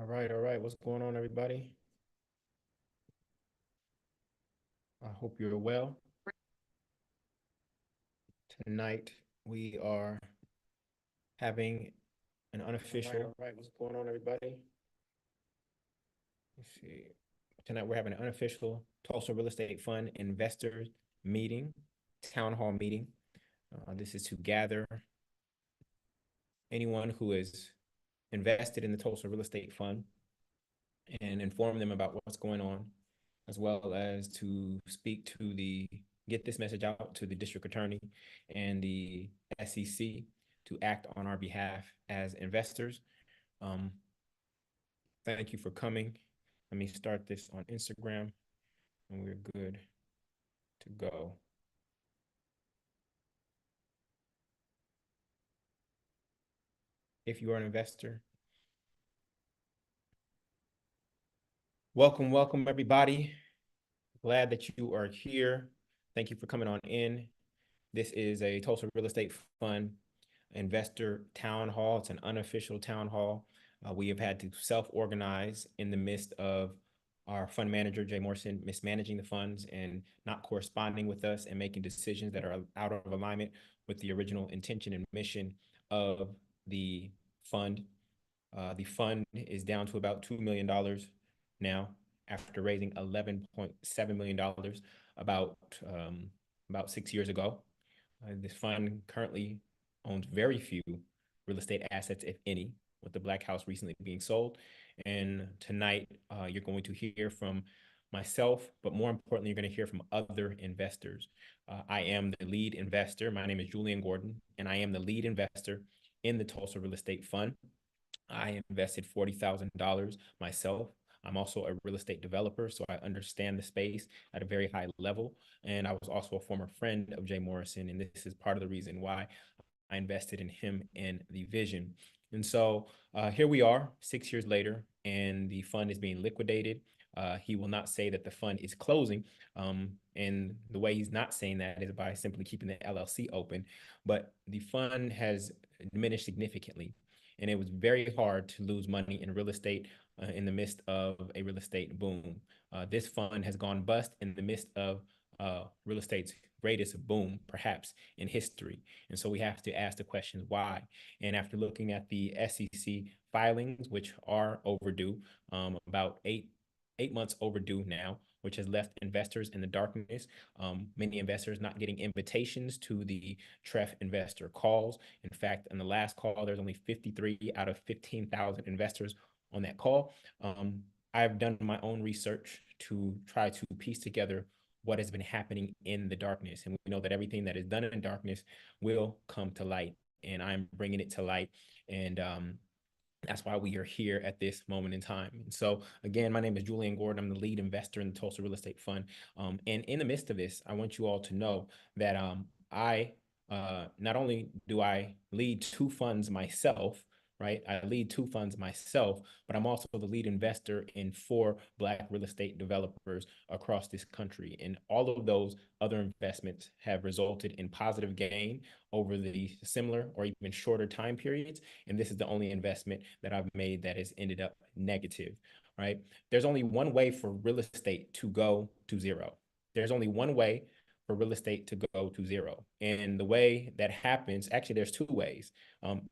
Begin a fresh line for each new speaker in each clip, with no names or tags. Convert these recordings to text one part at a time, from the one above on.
All right. What's going on, everybody? I hope you're well. Tonight we are having an unofficial. All right. What's going on, everybody? Let's see. Tonight we're having an unofficial Tulsa Real Estate Fund investors meeting, town hall meeting. This is to gather anyone who is invested in the Tulsa Real Estate Fund and inform them about what's going on, as well as to get this message out to the district attorney and the SEC to act on our behalf as investors. Um, Thank you for coming. Let me start this on Instagram and we're good to go. If you are an investor, welcome everybody. Glad that you are here. Thank you for coming on in. This is a Tulsa Real Estate Fund investor town hall. It's an unofficial town hall. We have had to self-organize in the midst of our fund manager, Jay Morrison, mismanaging the funds and not corresponding with us and making decisions that are out of alignment with the original intention and mission of the fund. The fund is down to about $2 million now after raising $11.7 million about, about 6 years ago. This fund currently owns very few real estate assets, if any, with the Black House recently being sold. And tonight, you're going to hear from myself, but more importantly, you're going to hear from other investors. I am the lead investor. My name is Julian Gordon, and I am the lead investor in the Tulsa Real Estate Fund. I invested $40,000 myself. I'm also a real estate developer, so I understand the space at a very high level. And I was also a former friend of Jay Morrison, and this is part of the reason why I invested in him and the vision. And so here we are 6 years later, and the fund is being liquidated. He will not say that the fund is closing. And the way he's not saying that is by simply keeping the LLC open. But the fund has diminished significantly. And it was very hard to lose money in real estate in the midst of a real estate boom. This fund has gone bust in the midst of real estate's greatest boom, perhaps, in history. And so we have to ask the question, why? And after looking at the SEC filings, which are overdue, about eight months overdue now, which has left investors in the darkness. Many investors not getting invitations to the TREF investor calls. In fact, in the last call, there's only 53 out of 15,000 investors on that call. I've done my own research to try to piece together what has been happening in the darkness. And we know that everything that is done in darkness will come to light. And I'm bringing it to light. And that's why we are here at this moment in time. And so, again, my name is Julian Gordon. I'm the lead investor in the Tulsa Real Estate Fund. And in the midst of this, I want you all to know that I not only do I lead two funds myself, right? I lead two funds myself, but I'm also the lead investor in 4 Black real estate developers across this country. And all of those other investments have resulted in positive gain over the similar or even shorter time periods. And this is the only investment that I've made that has ended up negative, right? There's only one way for real estate to go to zero. There's only one way for real estate to go to zero. And the way that happens, actually, there's 2 ways.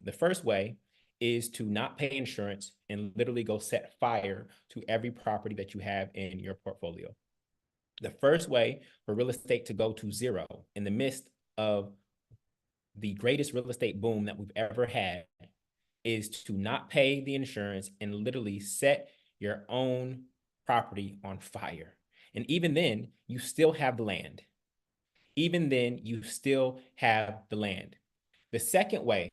The first way is to not pay insurance and literally go set fire to every property that you have in your portfolio. The first way for real estate to go to zero in the midst of the greatest real estate boom that we've ever had is to not pay the insurance and literally set your own property on fire. And even then, you still have the land. Even then, you still have the land. The second way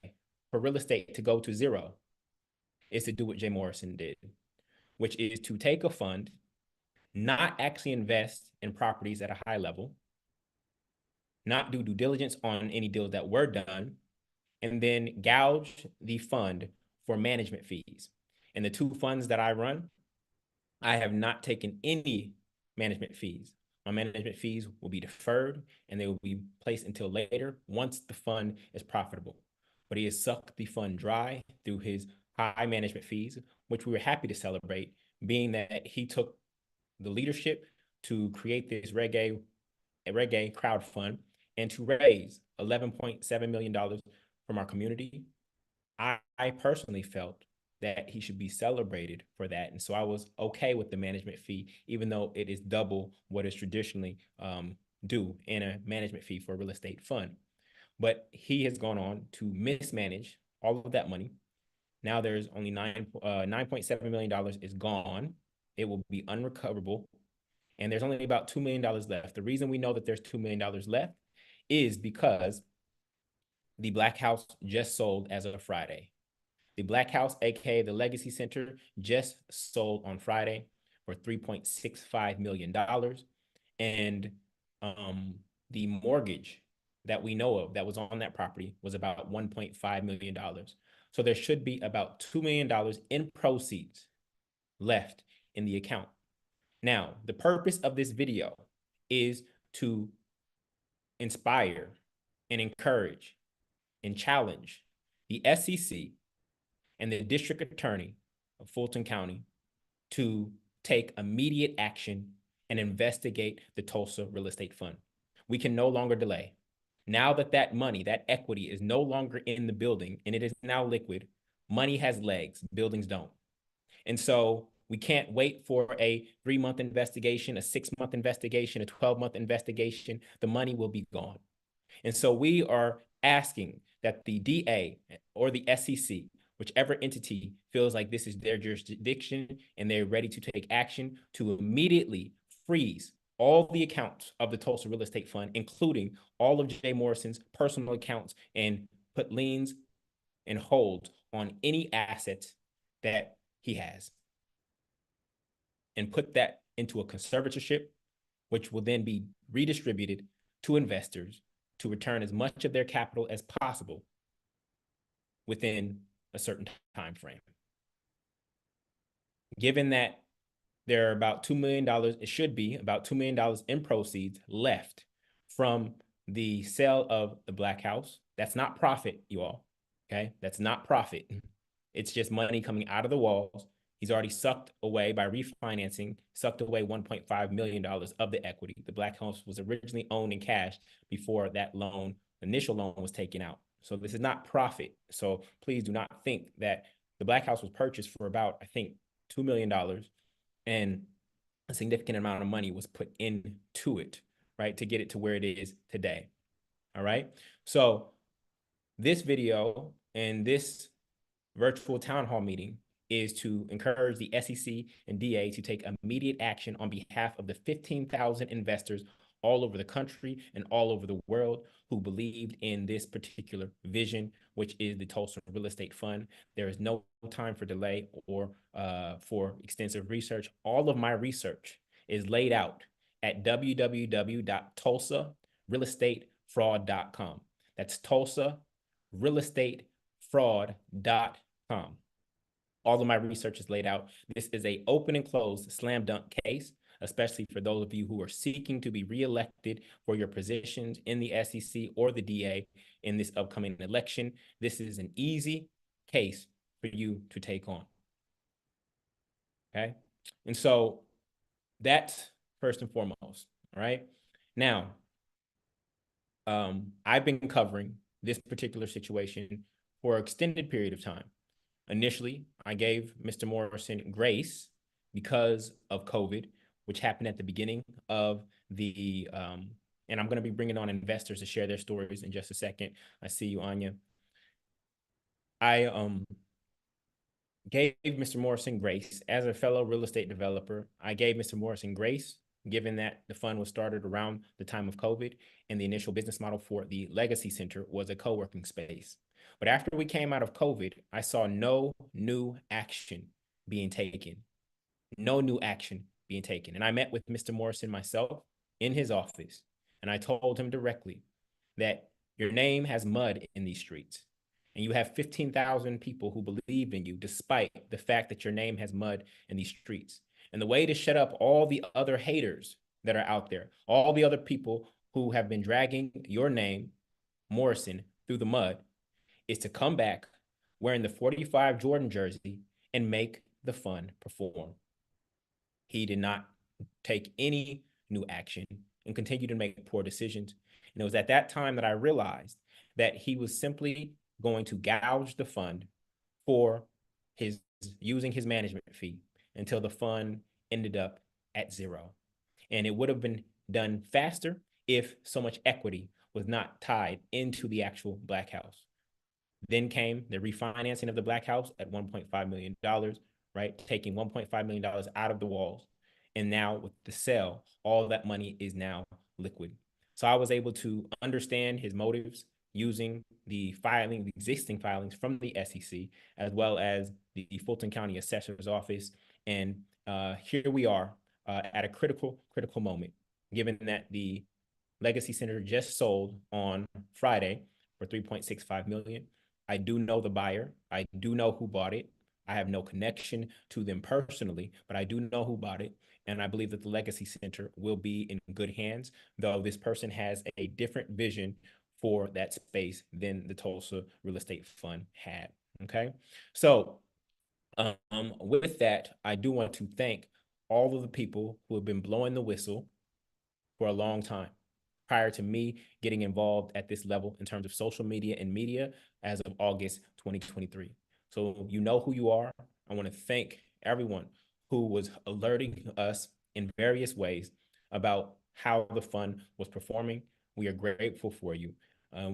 for real estate to go to zero is to do what Jay Morrison did, which is to take a fund, not actually invest in properties at a high level, not do due diligence on any deals that were done, and then gouge the fund for management fees. And the 2 funds that I run, I have not taken any management fees. My management fees will be deferred and they will be placed until later once the fund is profitable. But he has sucked the fund dry through his high management fees, which we were happy to celebrate, being that he took the leadership to create this reggae crowd fund and to raise $11.7 million from our community. I personally felt that he should be celebrated for that. And so I was okay with the management fee, even though it is double what is traditionally due in a management fee for a real estate fund. But he has gone on to mismanage all of that money. Now there's only $9.7 million is gone. It will be unrecoverable. And there's only about $2 million left. The reason we know that there's $2 million left is because the Black House just sold as of Friday. The Black House, aka the Legacy Center, just sold on Friday for $3.65 million. And the mortgage that we know of that was on that property was about $1.5 million. So there should be about $2 million in proceeds left in the account. Now, the purpose of this video is to inspire and encourage and challenge the SEC and the district attorney of Fulton County to take immediate action and investigate the Tulsa Real Estate Fund. We can no longer delay. Now that that money, that equity is no longer in the building and it is now liquid, money has legs, buildings don't. And so we can't wait for a 3-month investigation, a 6-month investigation, a 12-month investigation. The money will be gone. And so we are asking that the DA or the SEC, whichever entity feels like this is their jurisdiction and they're ready to take action, to immediately freeze all the accounts of the Tulsa Real Estate Fund, including all of Jay Morrison's personal accounts, and put liens and hold on any assets that he has, and put that into a conservatorship, which will then be redistributed to investors to return as much of their capital as possible within a certain time frame. Given that there are about $2 million, it should be about $2 million in proceeds left from the sale of the Black House. That's not profit, you all. Okay, that's not profit. It's just money coming out of the walls. He's already sucked away by refinancing, sucked away $1.5 million of the equity. The Black House was originally owned in cash before that loan, initial loan, was taken out. So this is not profit. So please do not think that the Black House was purchased for about, I think, $2 million, and a significant amount of money was put into it, right, to get it to where it is today. All right. So this video and this virtual town hall meeting is to encourage the SEC and DA to take immediate action on behalf of the 15,000 investors all over the country and all over the world who believed in this particular vision, which is the Tulsa Real Estate Fund. There is no time for delay or for extensive research. All of my research is laid out at www.tulsarealestatefraud.com. That's tulsarealestatefraud.com. All of my research is laid out. This is a open and closed slam dunk case, especially for those of you who are seeking to be reelected for your positions in the SEC or the DA in this upcoming election. This is an easy case for you to take on. Okay. And so that's first and foremost. All right. Now, I've been covering this particular situation for an extended period of time. Initially, I gave Mr. Morrison grace because of COVID, which happened at the beginning of the, and I'm going to be bringing on investors to share their stories in just a second. I see you, Anya. I gave Mr. Morrison grace as a fellow real estate developer. I gave Mr. Morrison grace, given that the fund was started around the time of COVID, and the initial business model for the Legacy Center was a co-working space. But after we came out of COVID, I saw no new action being taken. No new action being taken. And I met with Mr. Morrison myself in his office, and I told him directly that your name has mud in these streets, and you have 15,000 people who believe in you despite the fact that your name has mud in these streets. And the way to shut up all the other haters that are out there, all the other people who have been dragging your name, Morrison, through the mud, is to come back, wearing the 45 Jordan jersey and make the fund perform. He did not take any new action and continued to make poor decisions. And it was at that time that I realized that he was simply going to gouge the fund for his using his management fee until the fund ended up at zero. And it would have been done faster if so much equity was not tied into the actual Black House. Then came the refinancing of the Black House at $1.5 million, right? Taking $1.5 million out of the walls. And now with the sale, all that money is now liquid. So I was able to understand his motives using the existing filings from the SEC, as well as the Fulton County Assessor's Office. And here we are at a critical moment, given that the Legacy Center just sold on Friday for $3.65 million. I do know the buyer. I do know who bought it. I have no connection to them personally, but I do know who bought it. And I believe that the Legacy Center will be in good hands, though this person has a different vision for that space than the Tulsa Real Estate Fund had. Okay. So with that, I do want to thank all of the people who have been blowing the whistle for a long time prior to me getting involved at this level in terms of social media and media as of August 2023. So you know who you are. I want to thank everyone who was alerting us in various ways about how the fund was performing. We are grateful for you.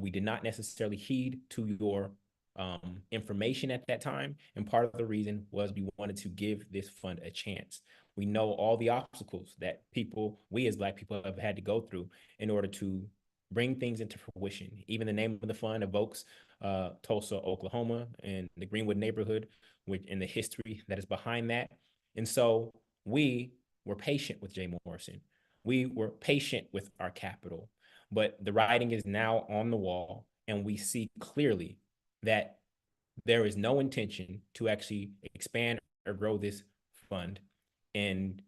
We did not necessarily heed to your information at that time. And part of the reason was we wanted to give this fund a chance. We know all the obstacles that we as Black people have had to go through in order to bring things into fruition. Even the name of the fund evokes Tulsa, Oklahoma, and the Greenwood neighborhood, and the history that is behind that. And so we were patient with Jay Morrison. We were patient with our capital, but the writing is now on the wall, and we see clearly that there is no intention to actually expand or grow this fund and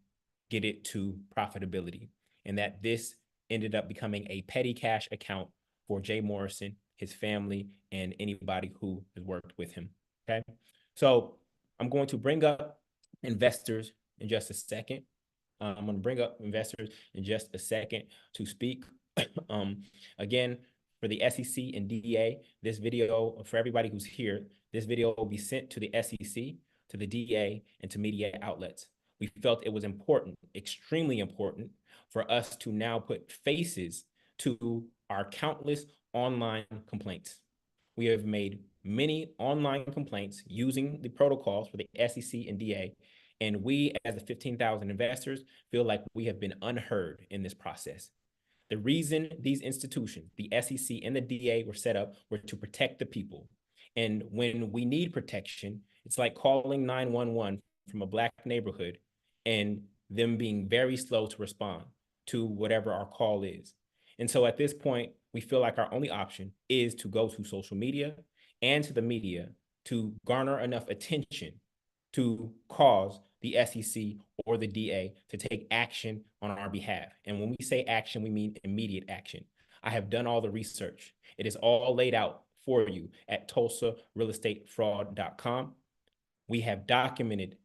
get it to profitability. And that this ended up becoming a petty cash account for Jay Morrison, his family, and anybody who has worked with him. Okay. So I'm going to bring up investors in just a second. I'm going to bring up investors in just a second to speak. Again, for the SEC and DEA, this video, for everybody who's here, this video will be sent to the SEC, to the DEA, and to media outlets. We felt it was important, extremely important, for us to now put faces to our countless online complaints. We have made many online complaints using the protocols for the SEC and DA, and we, as the 15,000 investors, feel like we have been unheard in this process. The reason these institutions, the SEC and the DA, were set up were to protect the people. And when we need protection, it's like calling 911 from a Black neighborhood and them being very slow to respond to whatever our call is. And so at this point, we feel like our only option is to go to social media and to the media to garner enough attention to cause the SEC or the DA to take action on our behalf. And when we say action, we mean immediate action. I have done all the research. It is all laid out for you at tulsarealestatefraud.com. We have documented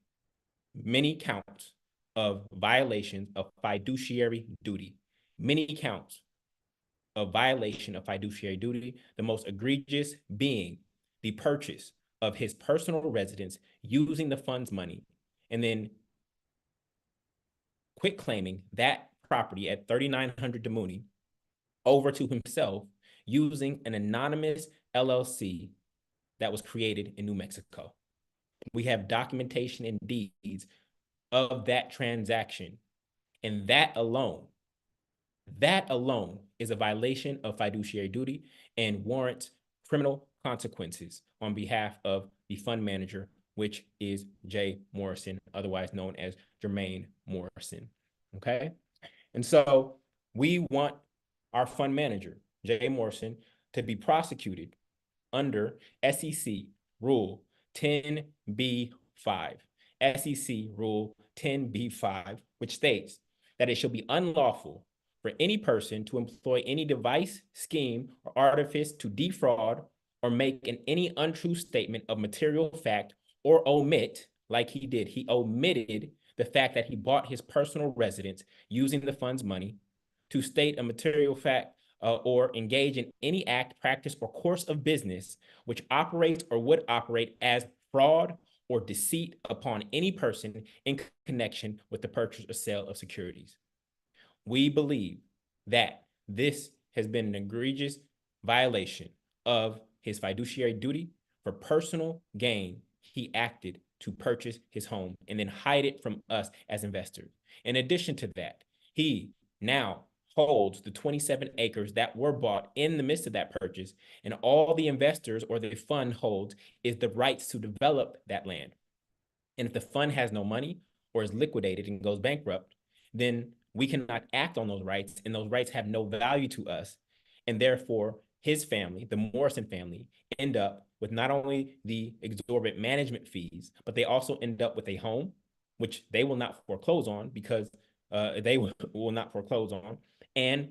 many counts of violations of fiduciary duty, many counts of violation of fiduciary duty, the most egregious being the purchase of his personal residence using the fund's money, and then quit claiming that property at 3900 DeMooney over to himself using an anonymous LLC that was created in New Mexico. We have documentation and deeds of that transaction. And that alone is a violation of fiduciary duty and warrants criminal consequences on behalf of the fund manager, which is Jay Morrison, otherwise known as Jermaine Morrison. Okay. And so we want our fund manager, Jay Morrison, to be prosecuted under SEC Rule 10b-5. SEC Rule 10b-5, which states that it shall be unlawful for any person to employ any device, scheme, or artifice to defraud or make any untrue statement of material fact or omit, like he did. He omitted the fact that he bought his personal residence using the fund's money, to state a material fact or engage in any act, practice, or course of business which operates or would operate as fraud or deceit upon any person in connection with the purchase or sale of securities. We believe that this has been an egregious violation of his fiduciary duty. For personal gain, he acted to purchase his home and then hide it from us as investors. In addition to that, he now holds the 27 acres that were bought in the midst of that purchase, and all the investors or the fund holds is the rights to develop that land. And if the fund has no money or is liquidated and goes bankrupt, then we cannot act on those rights, and those rights have no value to us. And therefore, his family, the Morrison family, end up with not only the exorbitant management fees, but they also end up with a home, which they will not foreclose on because they will not foreclose on. And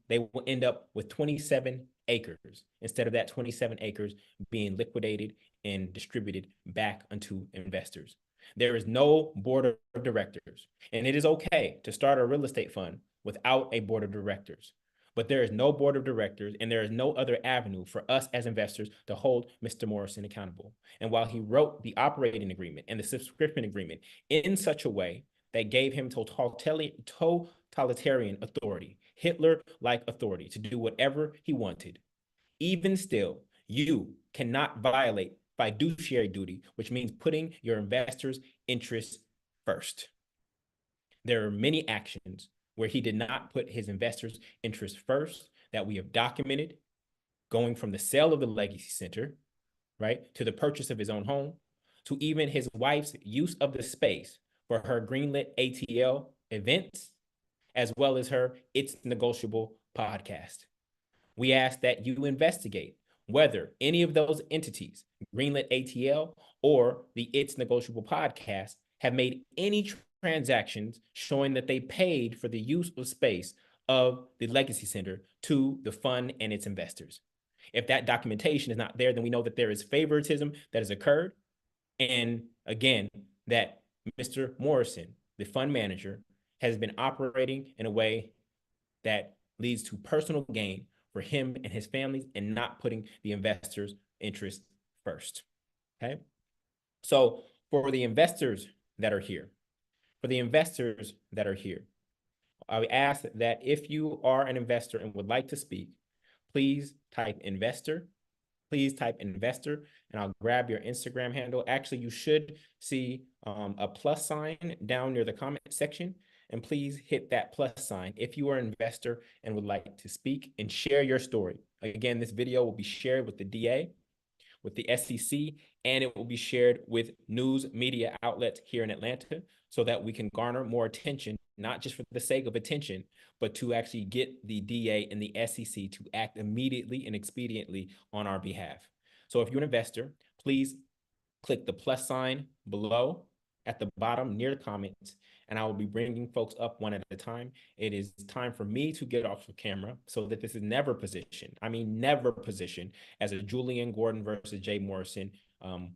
they will end up with 27 acres instead of that 27 acres being liquidated and distributed back unto investors. There is no board of directors, and it is okay to start a real estate fund without a board of directors. But there is no board of directors, and there is no other avenue for us as investors to hold Mr. Morrison accountable. And while he wrote the operating agreement and the subscription agreement in such a way that gave him totalitarian authority, Hitler-like authority to do whatever he wanted, even still, you cannot violate fiduciary duty, which means putting your investors' interests first. There are many actions where he did not put his investors' interests first that we have documented, going from the sale of the Legacy Center, right, to the purchase of his own home, to even his wife's use of the space for her greenlit ATL events, as well as her It's Negotiable podcast. We ask that you investigate whether any of those entities, Greenlit ATL or the It's Negotiable podcast, have made any transactions showing that they paid for the use of space of the Legacy Center to the fund and its investors. If that documentation is not there, then we know that there is favoritism that has occurred. And again, that Mr. Morrison, the fund manager, has been operating in a way that leads to personal gain for him and his family and not putting the investors' interest first. Okay. So for the investors that are here, I would ask that if you are an investor and would like to speak, please type investor. Please type investor, and I'll grab your Instagram handle. Actually, you should see a plus sign down near the comment section, and please hit that plus sign if you are an investor and would like to speak and share your story. Again, this video will be shared with the DA, with the SEC, and it will be shared with news media outlets here in Atlanta so that we can garner more attention, not just for the sake of attention, but to actually get the DA and the SEC to act immediately and expediently on our behalf. So if you're an investor, please click the plus sign below at the bottom near the comments, and I will be bringing folks up one at a time. It is time for me to get off the camera so that this is never positioned. I mean, never positioned as a Julian Gordon versus Jay Morrison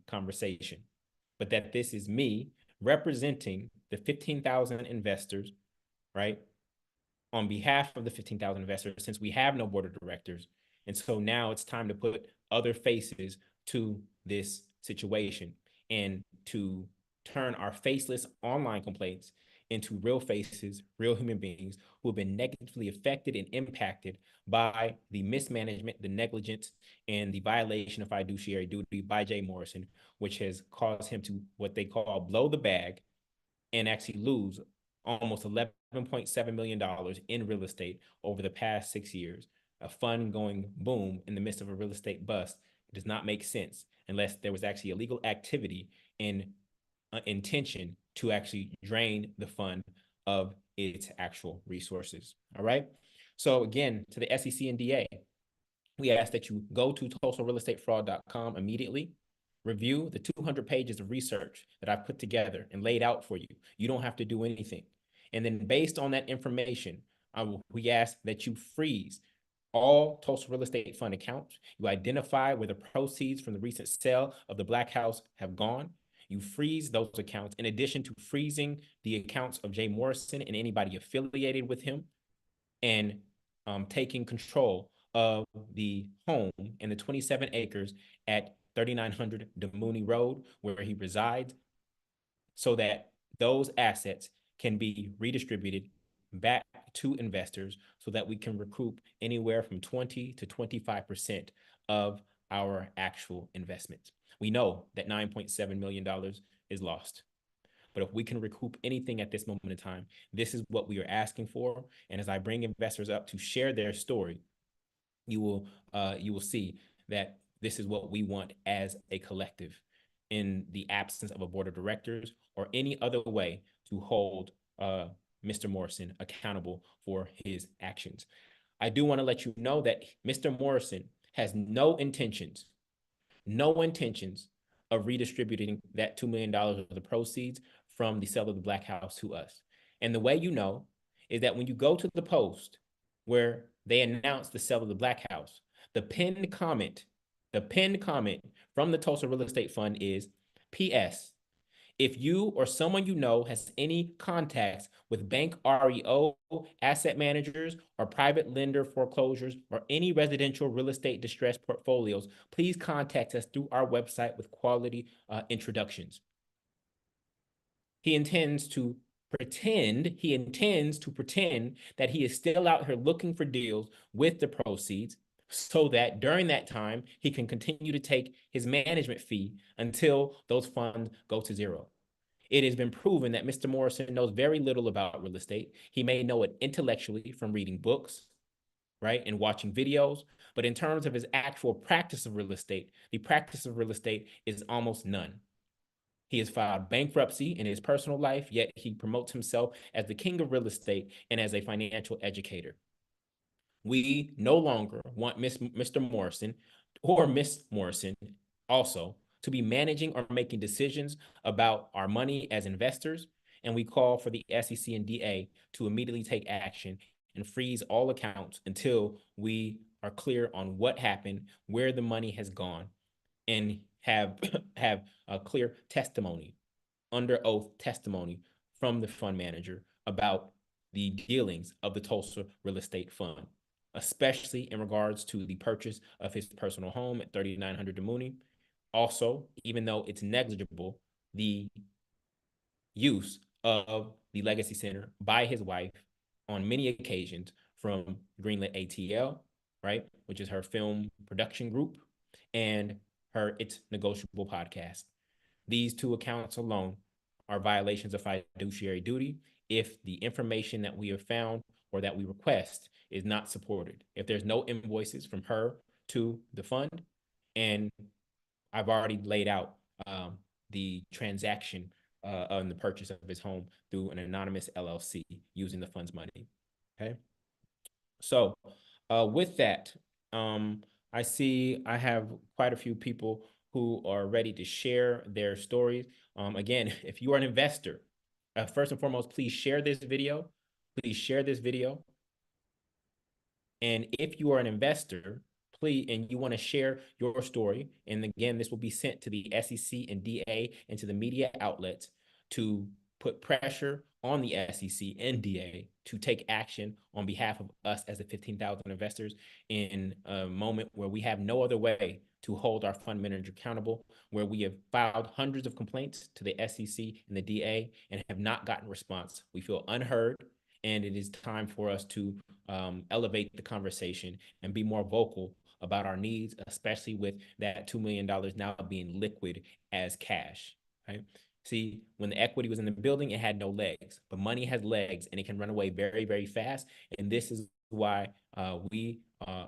conversation, but that this is me representing the 15,000 investors, right? On behalf of the 15,000 investors, since we have no board of directors. And so now it's time to put other faces to this situation and to turn our faceless online complaints into real faces, real human beings who have been negatively affected and impacted by the mismanagement, the negligence, and the violation of fiduciary duty by Jay Morrison, which has caused him to what they call blow the bag and actually lose almost $11.7 million in real estate over the past 6 years. A fund going boom in the midst of a real estate bust does not make sense unless there was actually illegal activity in intention to actually drain the fund of its actual resources. All right. So again, to the SEC and DA, we ask that you go to TulsaRealEstateFraud.com immediately. Review the 200 pages of research that I've put together and laid out for you. You don't have to do anything. And then based on that information, we ask that you freeze all Tulsa Real Estate Fund accounts. You identify where the proceeds from the recent sale of the Black House have gone. You freeze those accounts in addition to freezing the accounts of Jay Morrison and anybody affiliated with him, and taking control of the home and the 27 acres at 3900 DeMooney Road, where he resides, so that those assets can be redistributed back to investors so that we can recoup anywhere from 20 to 25% of our actual investments. We know that $9.7 million is lost. But if we can recoup anything at this moment in time, this is what we are asking for. And as I bring investors up to share their story, you will see that this is what we want as a collective, in the absence of a board of directors or any other way to hold Mr. Morrison accountable for his actions. I do want to let you know that Mr. Morrison has no intentions of redistributing that $2 million of the proceeds from the sale of the Black House to us. And the way you know is that when you go to the post where they announce the sale of the Black House, the pinned comment, the pinned comment from the Tulsa Real Estate Fund is P.S. If you or someone you know has any contacts with bank REO, asset managers, or private lender foreclosures, or any residential real estate distress portfolios, please contact us through our website with quality introductions. He intends to pretend that he is still out here looking for deals with the proceeds, so that during that time he can continue to take his management fee until those funds go to zero. It has been proven that Mr. Morrison knows very little about real estate. He may know it intellectually from reading books, right, and watching videos, but in terms of his actual practice of real estate, the practice of real estate is almost none. He has filed bankruptcy in his personal life, yet he promotes himself as the king of real estate and as a financial educator. We no longer want Mr. Morrison or Miss Morrison also to be managing or making decisions about our money as investors. And we call for the SEC and DA to immediately take action and freeze all accounts until we are clear on what happened, where the money has gone, and have have a clear testimony, under oath testimony from the fund manager about the dealings of the Tulsa Real Estate Fund, especially in regards to the purchase of his personal home at 3900 DeMooney. Also, even though it's negligible, the use of the Legacy Center by his wife on many occasions from Greenlit ATL, right, which is her film production group, and her It's Negotiable podcast. These two accounts alone are violations of fiduciary duty if the information that we have found or that we request is not supported. If there's no invoices from her to the fund, and I've already laid out the transaction on the purchase of his home through an anonymous LLC using the fund's money. Okay. So with that, I see I have quite a few people who are ready to share their stories. Again, if you are an investor, first and foremost, please share this video. Please share this video. And if you are an investor, please, and you want to share your story, and again, this will be sent to the SEC and DA and to the media outlets to put pressure on the SEC and DA to take action on behalf of us as the 15,000 investors in a moment where we have no other way to hold our fund manager accountable, where we have filed hundreds of complaints to the SEC and the DA and have not gotten response. We feel unheard, and it is time for us to elevate the conversation and be more vocal about our needs, especially with that $2 million now being liquid as cash, right? See, when the equity was in the building, it had no legs, but money has legs and it can run away very, very fast. And this is why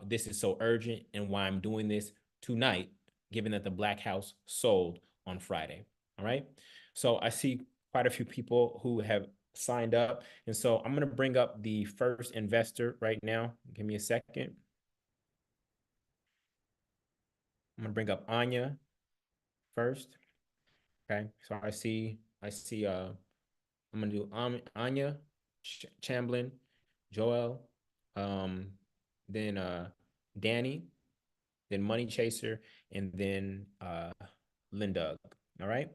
this is so urgent and why I'm doing this tonight, given that the Black House sold on Friday. All right. So I see quite a few people who have signed up. And so I'm going to bring up the first investor right now. Give me a second. I'm going to bring up Anya first. Okay. So I'm going to do Anya, Chamblin, Joel, then Danny, then Money Chaser, and then Linda. All right.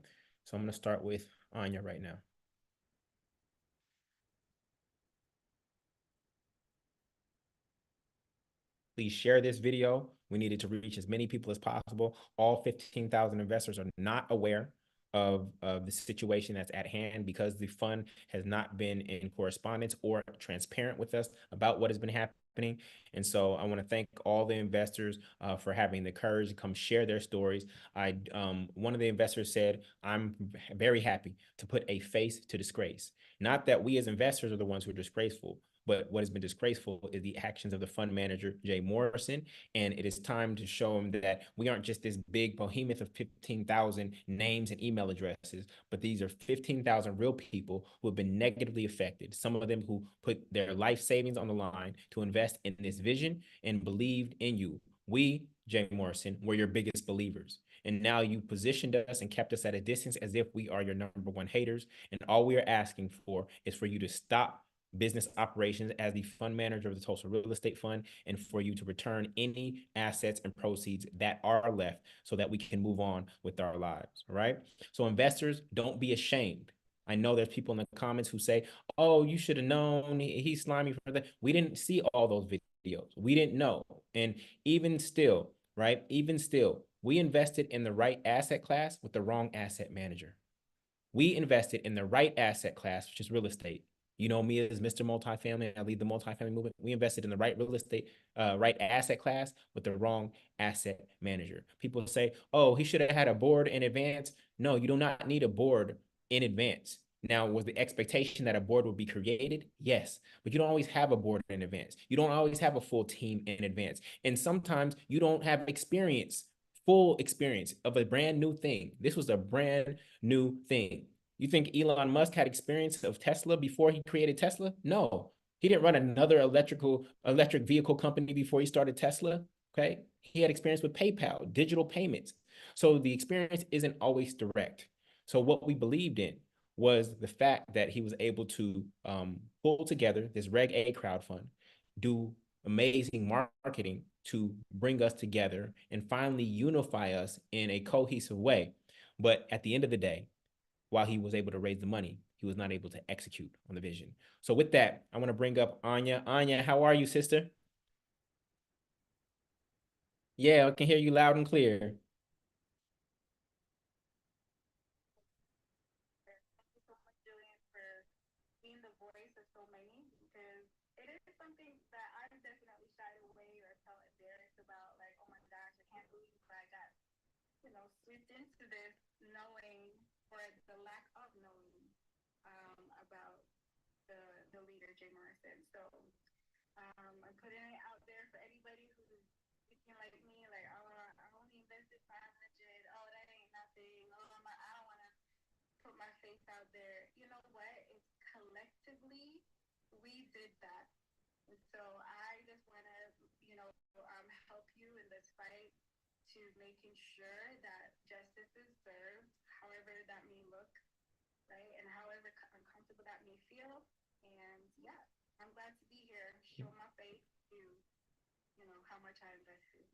So I'm gonna start with Anya right now. Please share this video. We need it to reach as many people as possible. All 15,000 investors are not aware of the situation that's at hand because the fund has not been in correspondence or transparent with us about what has been happening. And so I want to thank all the investors for having the courage to come share their stories. One of the investors said, "I'm very happy to put a face to disgrace." Not that we as investors are the ones who are disgraceful, but what has been disgraceful is the actions of the fund manager, Jay Morrison. And it is time to show him that we aren't just this big behemoth of 15,000 names and email addresses, but these are 15,000 real people who have been negatively affected. Some of them who put their life savings on the line to invest in this vision and believed in you. We, Jay Morrison, were your biggest believers. And now you positioned us and kept us at a distance as if we are your number one haters. And all we are asking for is for you to stop business operations as the fund manager of the Tulsa Real Estate Fund, and for you to return any assets and proceeds that are left so that we can move on with our lives. All right. So, investors, don't be ashamed. I know there's people in the comments who say, "Oh, you should have known he's slimy for that." We didn't see all those videos. We didn't know. And even still, right? Even still, we invested in the right asset class with the wrong asset manager. We invested in the right asset class, which is real estate. You know me as Mr. Multifamily. I lead the multifamily movement. We invested in the right real estate, right asset class with the wrong asset manager. People say, "Oh, he should have had a board in advance." No, you do not need a board in advance. Now, was the expectation that a board would be created? Yes, but you don't always have a board in advance. You don't always have a full team in advance. And sometimes you don't have experience, full experience of a brand new thing. This was a brand new thing. You think Elon Musk had experience of Tesla before he created Tesla? No. He didn't run another electric vehicle company before he started Tesla. Okay. He had experience with PayPal, digital payments. So the experience isn't always direct. So what we believed in was the fact that he was able to pull together this Reg A crowdfund, do amazing marketing to bring us together and finally unify us in a cohesive way. But at the end of the day, while he was able to raise the money, he was not able to execute on the vision. So with that, I want to bring up Anya. Anya, how are you, sister? Yeah, I can hear you loud and clear.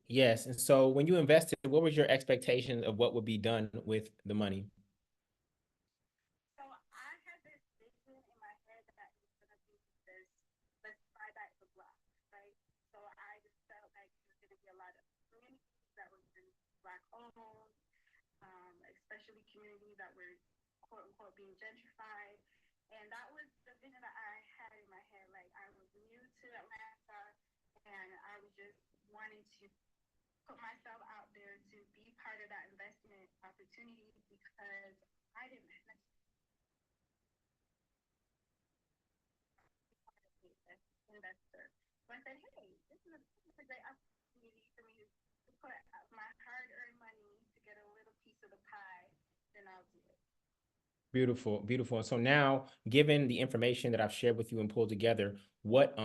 Yes. And so when you invested, what was your expectation of what would be done with the money? Beautiful, beautiful. And so now, given the information that I've shared with you and pulled together, what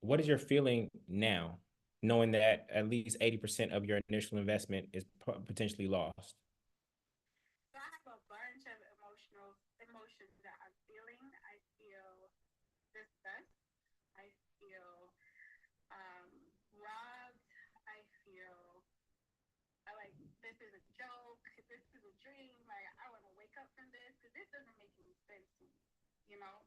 what is your feeling now, knowing that at least 80% of your initial investment is potentially lost?
dream. Like, I want to wake up from this because this doesn't make any sense to me. You know,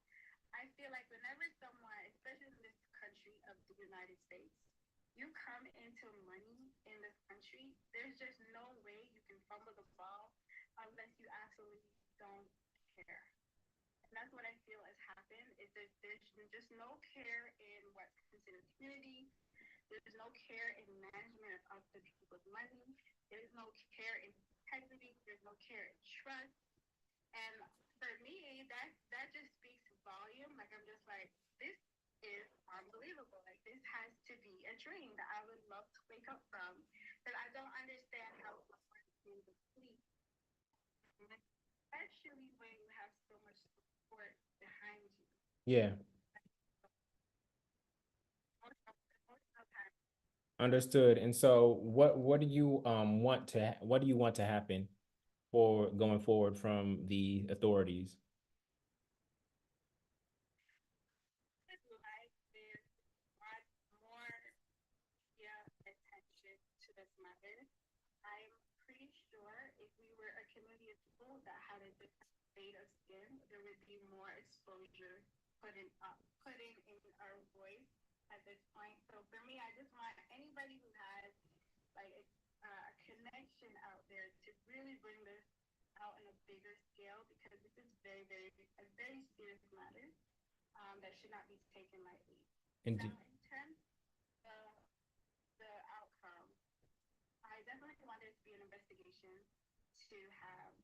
I feel like whenever someone, especially in this country of the United States, you come into money in this country, there's just no way you can fumble the ball unless you absolutely don't care. And that's what I feel has happened is that there's just no care in what's considered community. There's no care in management of other people's money. There's no care in integrity. There's no care in trust. And for me, that just speaks volume. Like I'm just like, this is unbelievable. Like this has to be a dream that I would love to wake up from. But I don't understand how someone can deplete, especially when you have so much support behind you.
Yeah,
Most of the time,
understood. And so what do you what do you want to happen for going forward from the authorities?
his life is much more media attention to this matter. I'm pretty sure if we were a community of people that had a different shade of skin, there would be more exposure putting in our voice at this point. So for me, I just want anybody who has like a connection out there to really bring this out in a bigger scale because this is a very serious matter that should not be taken lightly.
And
Now, in terms of the outcome, I definitely want there to be an investigation to have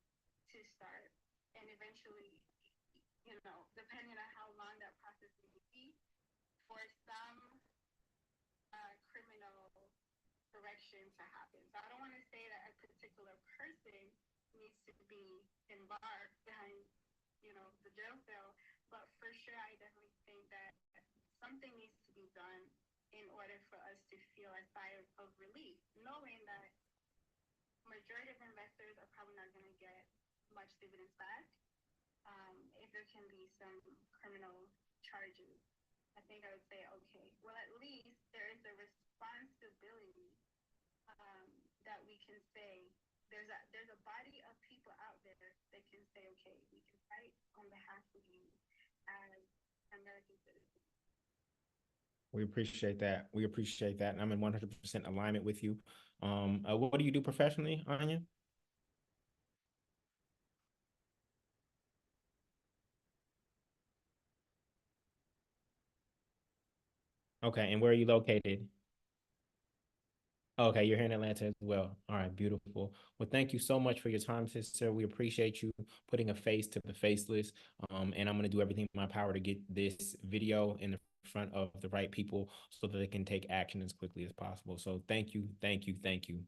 to start and eventually, you know, depending on how long that process may be, for some criminal correction to happen. So I don't want to say that a particular person needs to be embarked behind, you know, the jail cell, but for sure, I definitely think that something needs to be done in order for us to feel a sigh of relief, knowing that majority of investors are probably not going to get much dividends back. If there can be some criminal charges, I think I would say, okay, well, at least there is a responsibility that we can say there's a body of people out there that can say, okay, we can fight on behalf of you as American citizens.
we appreciate that. We appreciate that. And I'm in 100% alignment with you. What do you do professionally, Anya? Okay, and where are you located? Okay, you're here in Atlanta as well. All right, beautiful. Well, thank you so much for your time, sister. We appreciate you putting a face to the faceless. And I'm gonna do everything in my power to get this video in the front of the right people so that they can take action as quickly as possible. So thank you, thank you, thank you.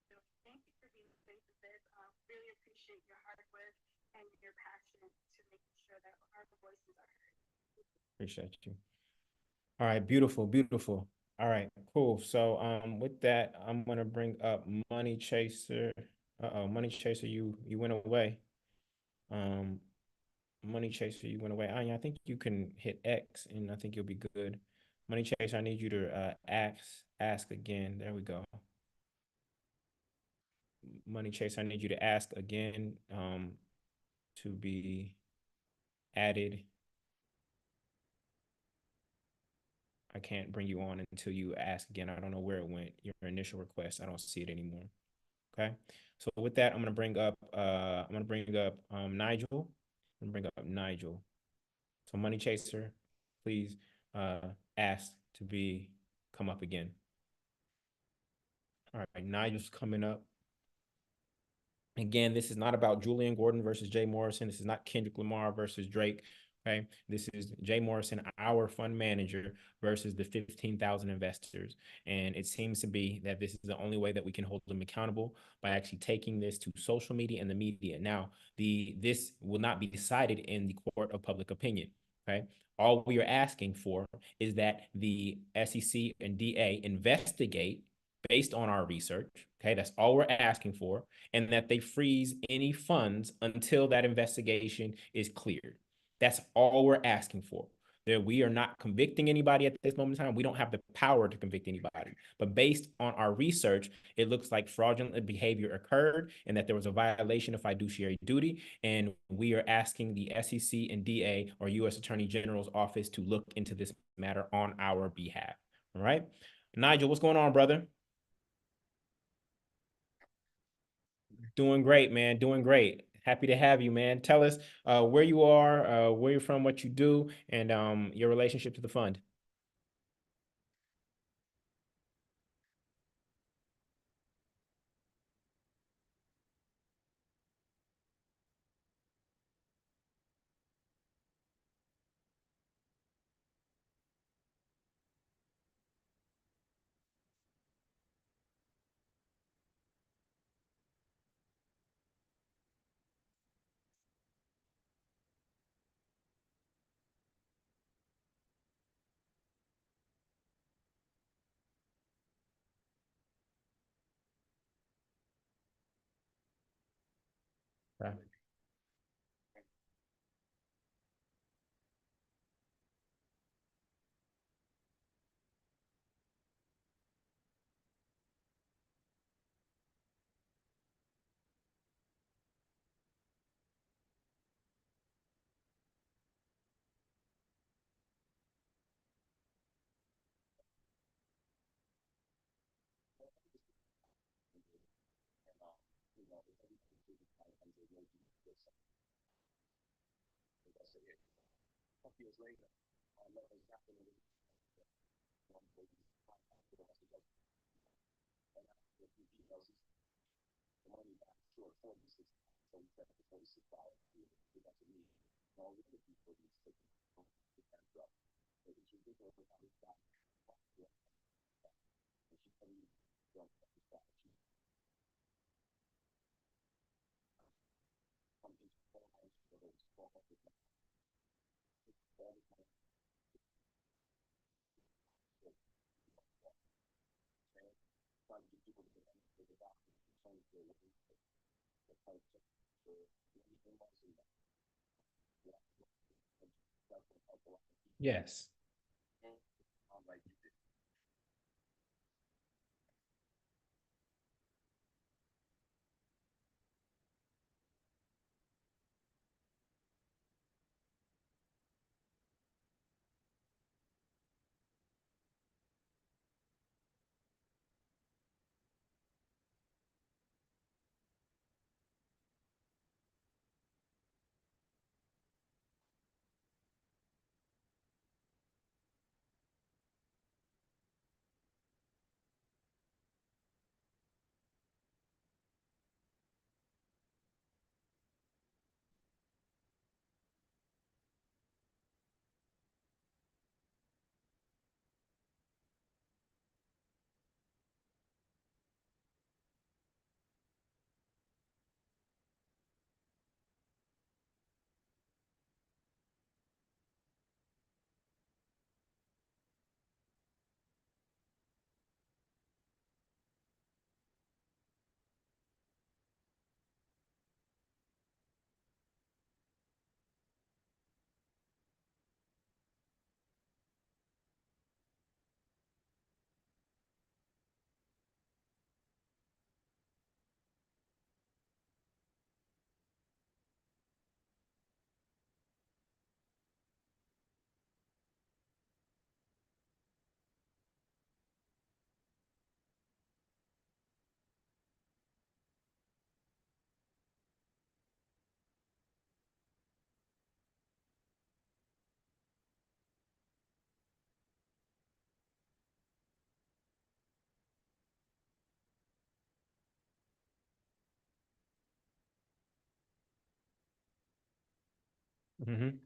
So thank you for being the face of this. Really appreciate your hard work and your passion to making sure that our voices are heard.
Appreciate you. All right, beautiful, beautiful. All right, cool. So with that, I'm gonna bring up Money Chaser. Uh-oh, Money Chaser, you went away. Um, Money Chaser, you went away. Anya, I think you can hit X and I think you'll be good. Money Chaser, I need you to ask again. There we go. Money Chaser, I need you to ask again to be added. I can't bring you on until you ask again. I don't know where it went. Your initial request, I don't see it anymore. Okay. So with that, I'm gonna bring up Nigel. I'm gonna bring up Nigel. So Money Chaser, please ask to be come up again. All right, Nigel's coming up. Again, this is not about Julian Gordon versus Jay Morrison. This is not Kendrick Lamar versus Drake. Okay. This is Jay Morrison, our fund manager, versus the 15,000 investors. And it seems to be that this is the only way that we can hold them accountable by actually taking this to social media and the media. Now, this will not be decided in the court of public opinion. Okay. All we are asking for is that the SEC and DA investigate based on our research. Okay. That's all we're asking for, and that they freeze any funds until that investigation is cleared. That's all we're asking for. That we are not convicting anybody at this moment in time. We don't have the power to convict anybody. But based on our research, it looks like fraudulent behavior occurred and that there was a violation of fiduciary duty. And we are asking the SEC and DA or U.S. Attorney General's office to look into this matter on our behalf. All right. Nigel, what's going on, brother? Doing great, man. Doing great. Happy to have you, man. Tell us where you are, where you're from, what you do, and your relationship to the fund. Okay. Yes. Hmm.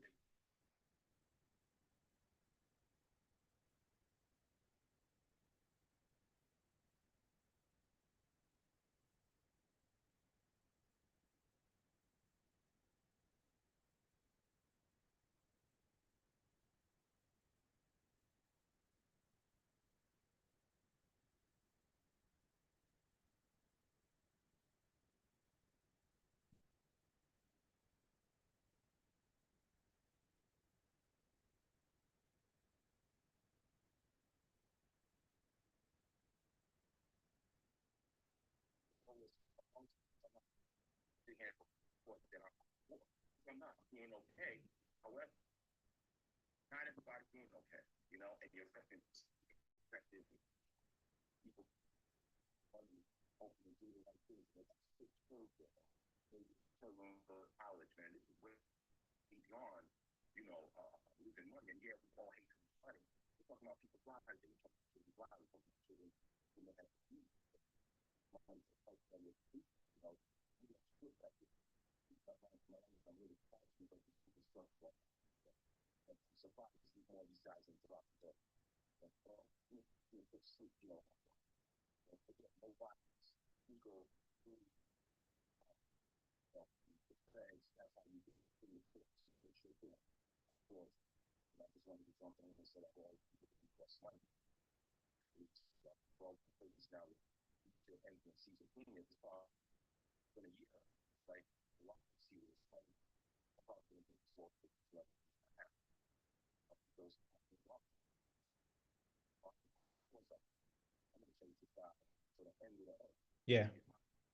Yeah.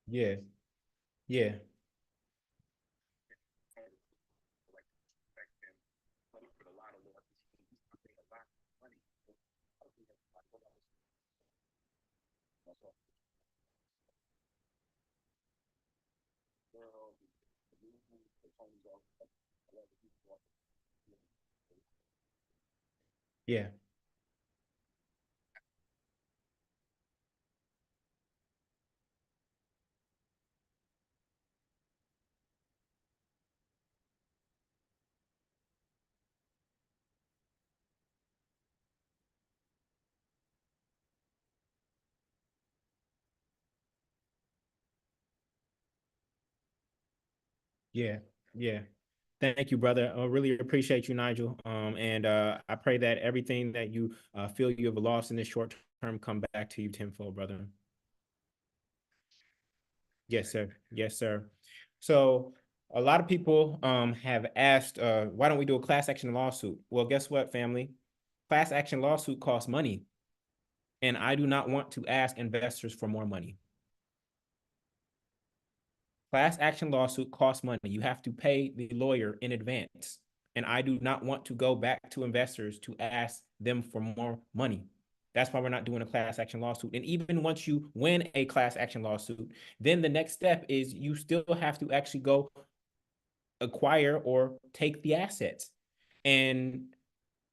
Yeah. Yeah. Yeah. Yeah. Yeah. Thank you, brother. I really appreciate you, Nigel. And I pray that everything that you feel you have lost in this short term come back to you tenfold, brother. Yes, sir. Yes, sir. So a lot of people have asked, why don't we do a class action lawsuit? Well, guess what, family? Class action lawsuit costs money, and I do not want to ask investors for more money. Class action lawsuit costs money. You have to pay the lawyer in advance. And I do not want to go back to investors to ask them for more money. That's why we're not doing a class action lawsuit. And even once you win a class action lawsuit, then the next step is you still have to actually go acquire or take the assets. And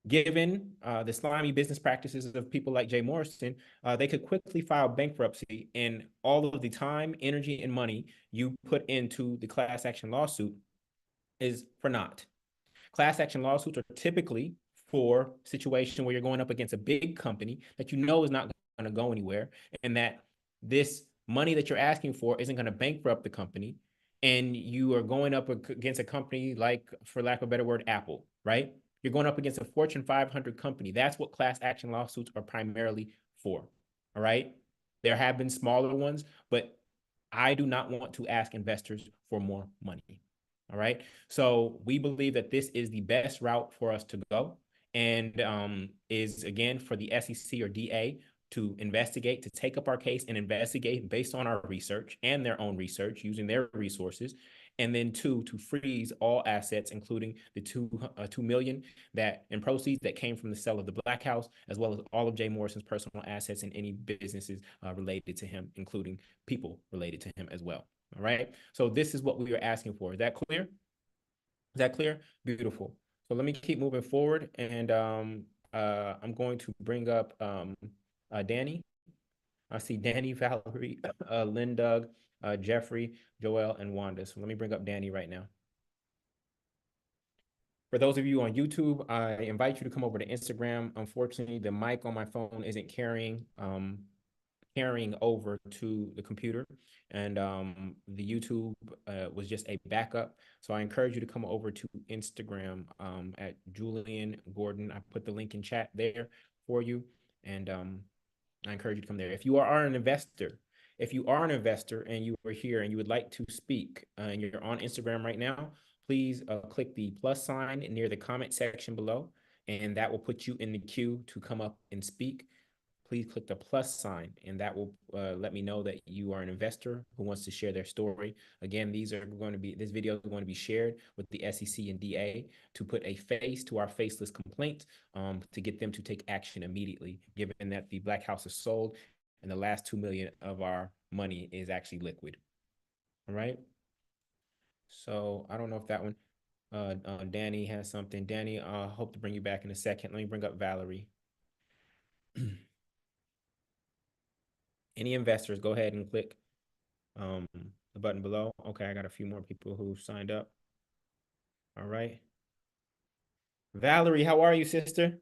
given the slimy business practices of people like Jay Morrison, they could quickly file bankruptcy, and all of the time, energy, and money you put into the class action lawsuit is for naught. Class action lawsuits are typically for a situation where you're going up against a big company that you know is not going to go anywhere, and that this money that you're asking for isn't going to bankrupt the company, and you are going up against a company like, for lack of a better word, Apple, right? You're going up against a Fortune 500 company. That's what class action lawsuits are primarily for. All right. There have been smaller ones, but I do not want to ask investors for more money. All right. So we believe that this is the best route for us to go, and is again for the SEC or DA to investigate, to take up our case and investigate based on our research and their own research using their resources. And then two, to freeze all assets, including the 2 million that in proceeds that came from the sale of the Black House, as well as all of Jay Morrison's personal assets and any businesses related to him, including people related to him as well. All right. So this is what we are asking for. Is that clear? Is that clear? Beautiful. So let me keep moving forward, and I'm going to bring up Danny. I see Danny, Valerie, Lynn, Doug, Jeffrey, Joel, and Wanda. So let me bring up Danny right now. For those of you on YouTube, I invite you to come over to Instagram. Unfortunately, the mic on my phone isn't carrying over to the computer, and the YouTube was just a backup. So I encourage you to come over to Instagram at Julian Gordon. I put the link in chat there for you, and I encourage you to come there. If you are an investor and you are here and you would like to speak, and you're on Instagram right now, please click the plus sign near the comment section below, and that will put you in the queue to come up and speak. please click the plus sign, and that will let me know that you are an investor who wants to share their story. Again, this video is going to be shared with the SEC and DA to put a face to our faceless complaint, to get them to take action immediately, given that the Black House is sold and the last 2 million of our money is actually liquid. All right. So I don't know if that one, Danny has something. Danny, I hope to bring you back in a second. Let me bring up Valerie. Any investors, go ahead and click the button below. Okay, I got a few more people who signed up. All right. Valerie, how are you, sister?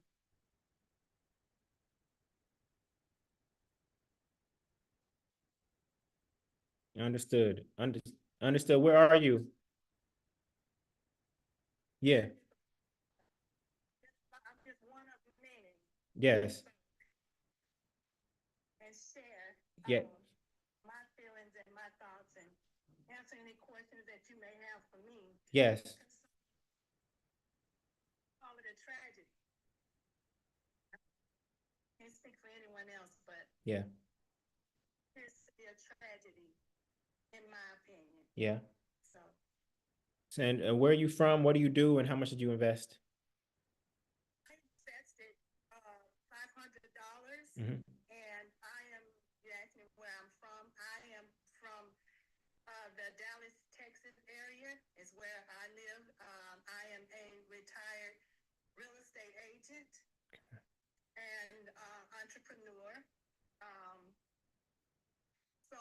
Understood. Understood. Where are you? Yeah.
I'm just one of many.
Yes.
And share
Yeah.
my feelings and my thoughts and answer any questions that you may have for me.
Yes.
Call it a tragedy. I can't speak for anyone else, but
yeah,
it's a tragedy, in my opinion.
Yeah.
So.
And where are you from? What do you do? And how much did you invest?
I invested $500,
Mm-hmm.
and I am, you asked me where I'm from. I am from the Dallas, Texas area is where I live. I am a retired real estate agent and entrepreneur. So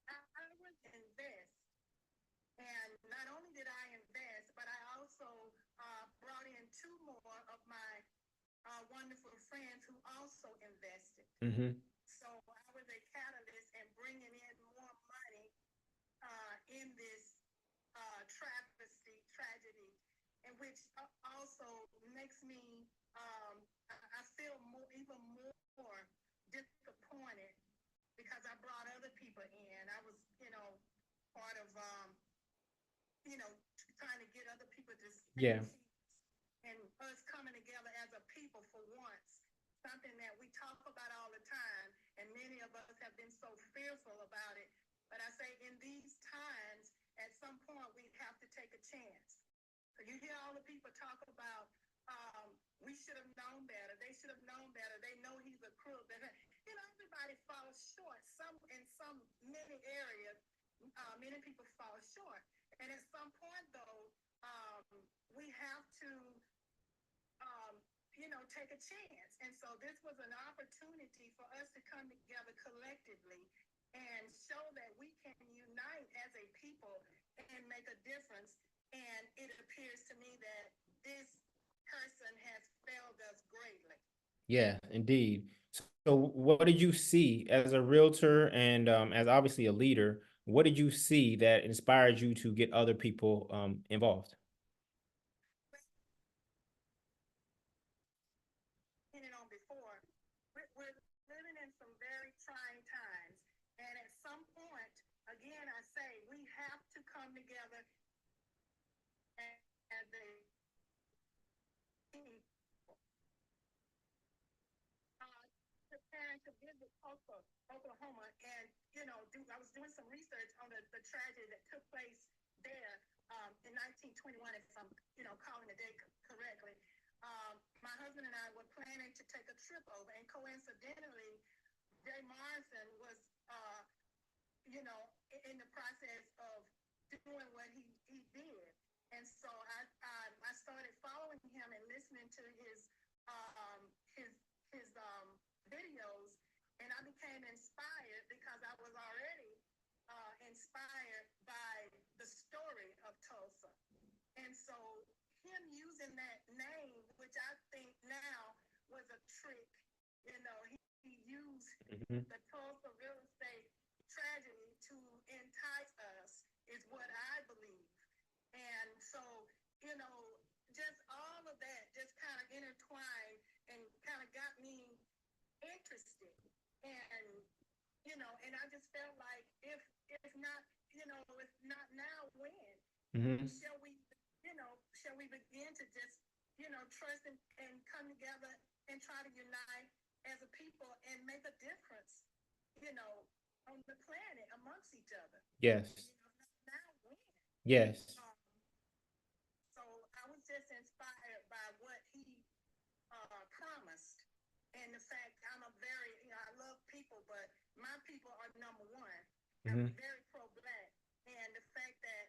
I would invest. And not only did I invest, but I also brought in two more of my wonderful friends who also invested.
Mm-hmm.
So I was a catalyst in bringing in more money in this tragedy, and which also makes me, I feel even more disappointed because I brought other people in. I was, part of, trying to get other people to
Yeah.
and us coming together as a people for once. Something that we talk about all the time, and many of us have been so fearful about it. But I say in these times, at some point, we have to take a chance. So you hear all the people talk about, we should have known better. They should have known better. They know he's a crook. Everybody falls short. Many areas, many people fall short. And at some point, though, we have to, take a chance. And so this was an opportunity for us to come together collectively and show that we can unite as a people and make a difference. And it appears to me that this person has failed us greatly.
Yeah, indeed. So what did you see as a realtor and as obviously a leader? What did you see that inspired you to get other people involved?
Before, we're living in some very trying times. And at some point, again, I say we have to come together as a team. Preparing to visit Tulsa, Oklahoma, and I was doing some research on the tragedy that took place there in 1921, if I'm calling the date correctly. My husband and I were planning to take a trip over, and coincidentally, Jay Morrison was, in the process of doing what he did, and so I started following him and listening to his videos, and I became inspired because I was already inspired by the story of Tulsa. And so him using that name, which I think now was a trick, he used
Mm-hmm.
the Tulsa real estate tragedy to entice us, is what I believe. And so, just all of that just kind of intertwined and kind of got me interested. And, and I just felt like if not, if not now, when?
Mm-hmm.
Shall we begin to just, trust and come together and try to unite as a people and make a difference, you know, on the planet amongst each other.
Yes.
You know, now win.
Yes.
So I was just inspired by what he promised, and the fact I'm a very, you know, I love people, but my people are number one. I'm
Hmm.
very pro-black, and the fact that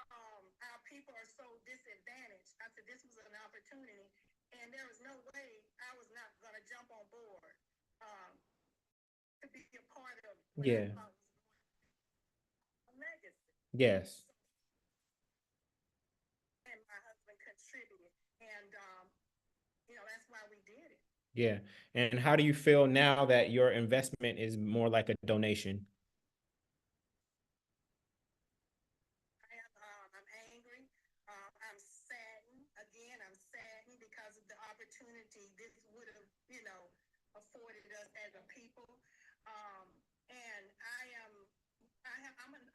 our people are so disadvantaged, I said this was an opportunity, and there was no way I was not going to jump on board um, to be a part of what I
Yeah.
thought was a legacy.
Yes.
And my husband contributed, and you know that's why we did it.
Yeah. And how do you feel now that your investment is more like a donation?
I'm angry. I'm saddened. Again, I'm saddened because of the opportunity this would have, you know, afforded us as a people. Um, and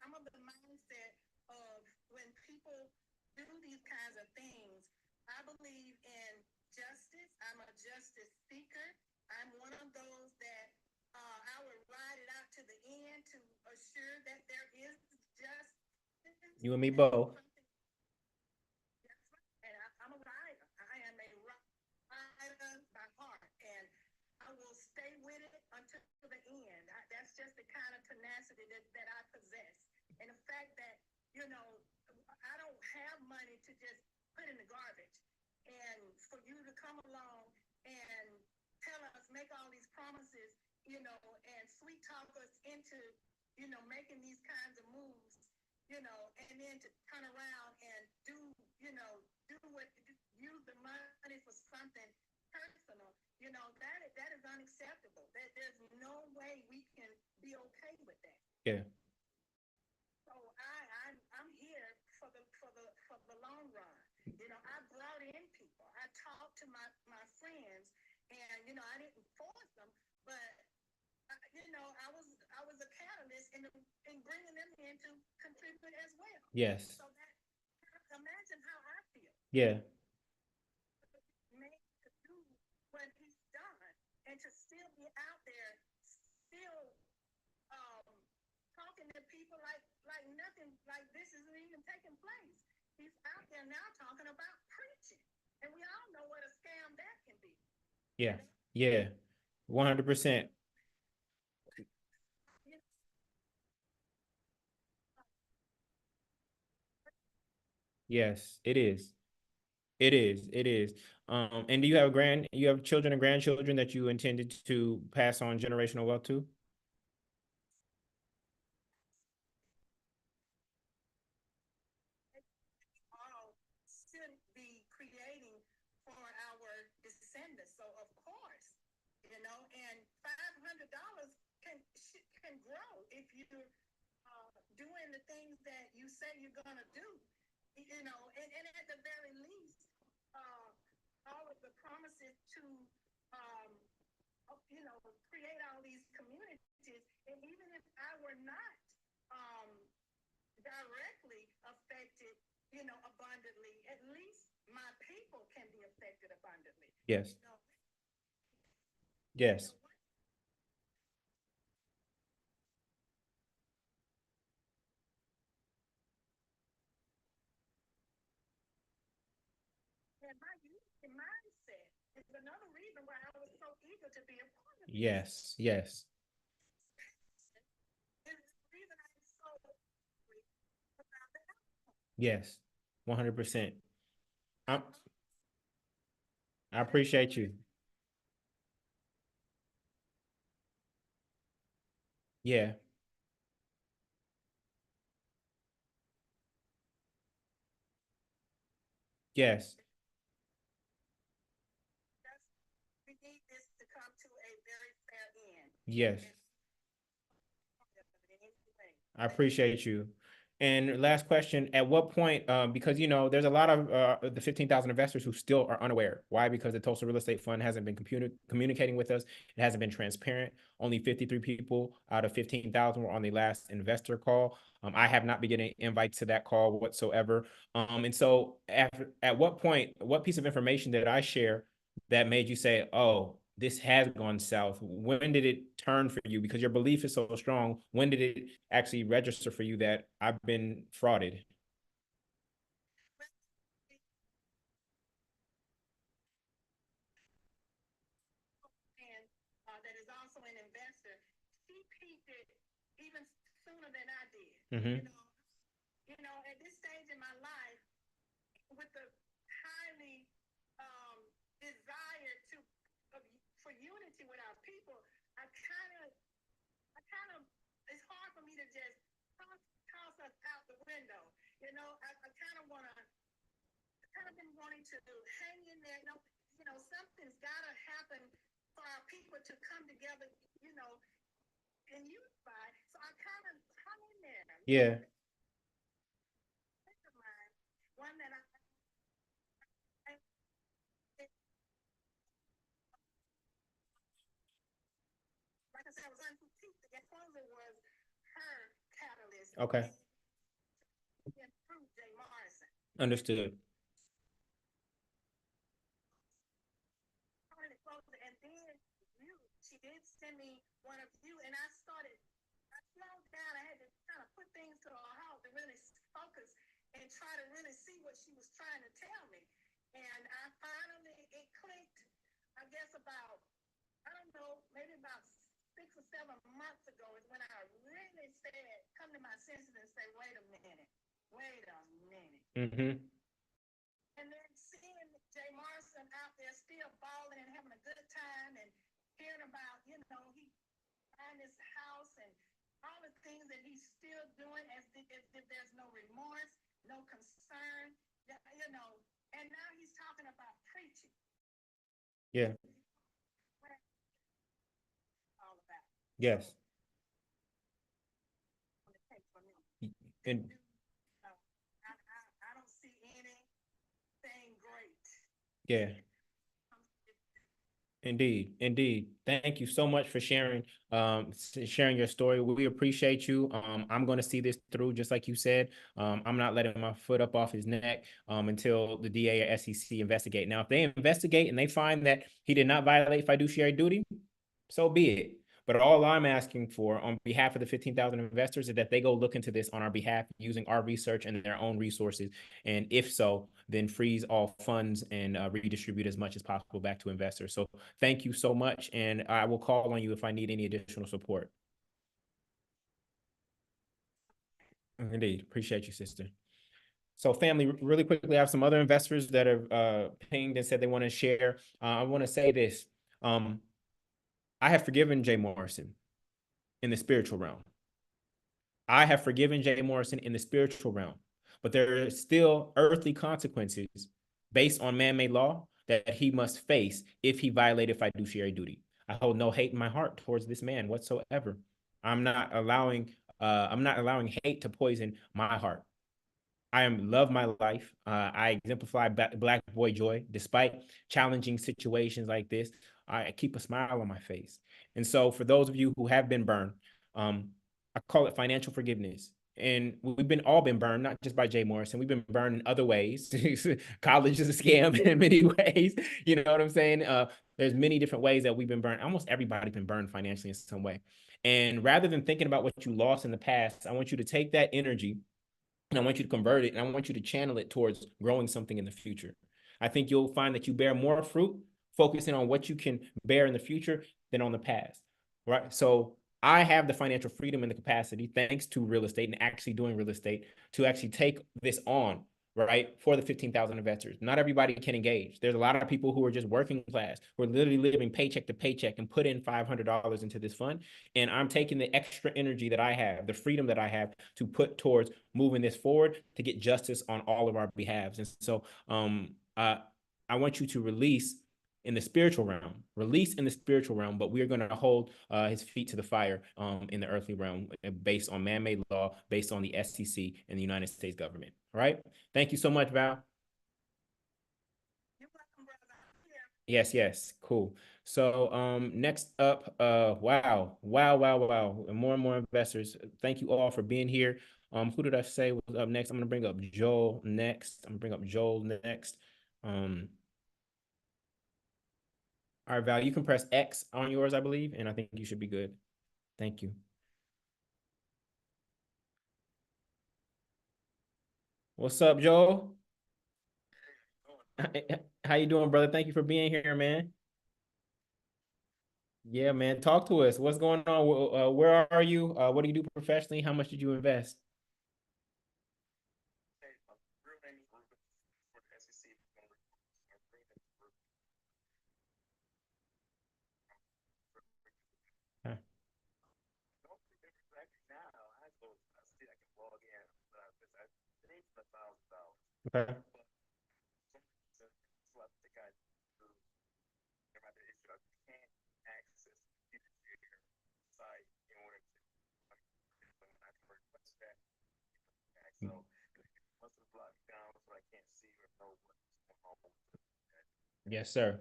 I'm of the mindset of when people do these kinds of things, I believe in justice. I'm a justice seeker. I'm one of those that I would ride it out to the end to assure that there is justice
You and me
and
both.
something. That's right. And I'm a rider. I am a rider by heart, and I will stay with it until the end. That's just the kind of tenacity that I possess, and the fact that you know I don't have money to just put in the garbage, and for you to come along and tell us, make all these promises, you know, and sweet talk us into, you know, making these kinds of moves, you know, and then to turn around and do, you know, do what, use the money for something personal, you know, that is unacceptable. There's no way we can be okay with that.
Yeah.
So I'm here for the long run. You know, I brought in people. I talked to my friends, and you know, I didn't force them, but you know, I was a catalyst in bringing them in to contribute as well.
Yes.
So that imagine how I feel.
Yeah.
Made to do what he's done, and to still be out there, still um, talking to people like nothing, like this isn't even taking place. He's out there now talking about preaching, and we all know what a scam that can be. You
Yeah.
know,
Yeah. 100%.
you know
Yes, it is. It is. It is. And do you have children and grandchildren that you intended to pass on generational wealth to?
all should be creating for our descendants. So of course, you know, and $500 can grow if you're doing the things that you say you're gonna do. You know, and at the very least, uh, all of the promises to um, you know, create all these communities, and even if I were not um, directly affected, you know, abundantly, at least my people can be affected abundantly.
Yes.
You know, you
Yes.
know what? And my youth and mindset is another reason why I was so eager to be a part of this.
Yes. Yes.
And the reason I'm so angry about that,
Yes. 100%. I I
and that's
appreciate you. Yeah. Yes.
that's we need this to come to a very fair end.
Yes.
And in any way.
I
Thank you.
appreciate you. And last question, at what point, because there's a lot of the 15,000 investors who still are unaware. Why? Because the Tulsa Real Estate Fund hasn't been communicating with us. It hasn't been transparent. Only 53 people out of 15,000 were on the last investor call. I have not been getting invites to that call whatsoever. And so at what point, what piece of information did I share that made you say, oh, this has gone south? When did it turn for you? Because your belief is so strong. When did it actually register for you that I've been frauded?
And that is also an investor, she peaked it even sooner than I did.
Mm-hmm.
At this stage in my life, with the highly desire to for unity with our people, I kind of, it's hard for me to just toss us out the window. I kind of want to, I kind of been wanting to hang in there. Something's got to happen for our people to come together, you know, and unify. So I kind of hung in there.
Yeah.
One that I like I said, I was uncritiqued. The closer was her catalyst.
Okay.
Through Jay Morrison.
Understood.
And then she did send me one of you, and I slowed down. I had to kind of put things to a halt to really focus and try to really see what she was trying to tell me. And I finally, it clicked, I guess about, I don't know, maybe about 6 or 7 months ago is when I really said, come to my senses and say, wait a minute, wait a minute.
Mm-hmm.
And then seeing Jay Morrison out there still balling and having a good time and hearing about, he buying this house and all the things that he's still doing as if there's no remorse, no concern, and now he's talking about preaching.
Yeah.
All about.
Yes. And
I don't see anything great.
yeah. Indeed, indeed. Thank you so much for sharing your story. We appreciate you. I'm going to see this through, just like you said. I'm not letting my foot up off his neck until the DA or SEC investigate. Now, if they investigate and they find that he did not violate fiduciary duty, so be it. But all I'm asking for on behalf of the 15,000 investors is that they go look into this on our behalf using our research and their own resources. And if so, then freeze all funds and redistribute as much as possible back to investors. So thank you so much. And I will call on you if I need any additional support. Indeed. Appreciate you, sister. So family, really quickly, I have some other investors that are pinged and said they want to share. I want to say this. I have forgiven Jay Morrison in the spiritual realm. I have forgiven Jay Morrison in the spiritual realm, but there are still earthly consequences based on man-made law that he must face if he violated fiduciary duty. I hold no hate in my heart towards this man whatsoever. I'm not allowing I'm not allowing hate to poison my heart. I am love my life. I exemplify black boy joy despite challenging situations like this. I keep a smile on my face. And so, for those of you who have been burned, um, I call it financial forgiveness. And we've been all been burned, not just by Jay Morrison. We've been burned in other ways. College is a scam in many ways. You know what I'm saying? There's many different ways that we've been burned. Almost everybody's been burned financially in some way. And rather than thinking about what you lost in the past, I want you to take that energy and I want you to convert it and I want you to channel it towards growing something in the future. I think you'll find that you bear more fruit focusing on what you can bear in the future than on the past, right? So I have the financial freedom and the capacity, thanks to real estate and actually doing real estate, to actually take this on, right, for the 15,000 investors. Not everybody can engage. There's a lot of people who are just working class, who are literally living paycheck to paycheck and put in $500 into this fund. And I'm taking the extra energy that I have, the freedom that I have to put towards moving this forward to get justice on all of our behalves. And so I want you to release in the spiritual realm, but we're going to hold his feet to the fire in the earthly realm based on man-made law, based on the SEC and the United States government. All right. Thank you so much, Val.
You're welcome, brother.
Yes, yes. Cool. So next up, wow. And more investors. Thank you all for being here. Who did I say was up next? I'm gonna bring up Joel next. I'm gonna bring up Joel next. Um, All right, Val, you can press X on yours, I believe, and I think you should be good. Thank you. What's up, Joel? How you doing, brother? Thank you for being here, man. Yeah, man. Talk to us. What's going on? Where are you? What do you do professionally? How much did you invest? Huh. Okay. Yes, sir.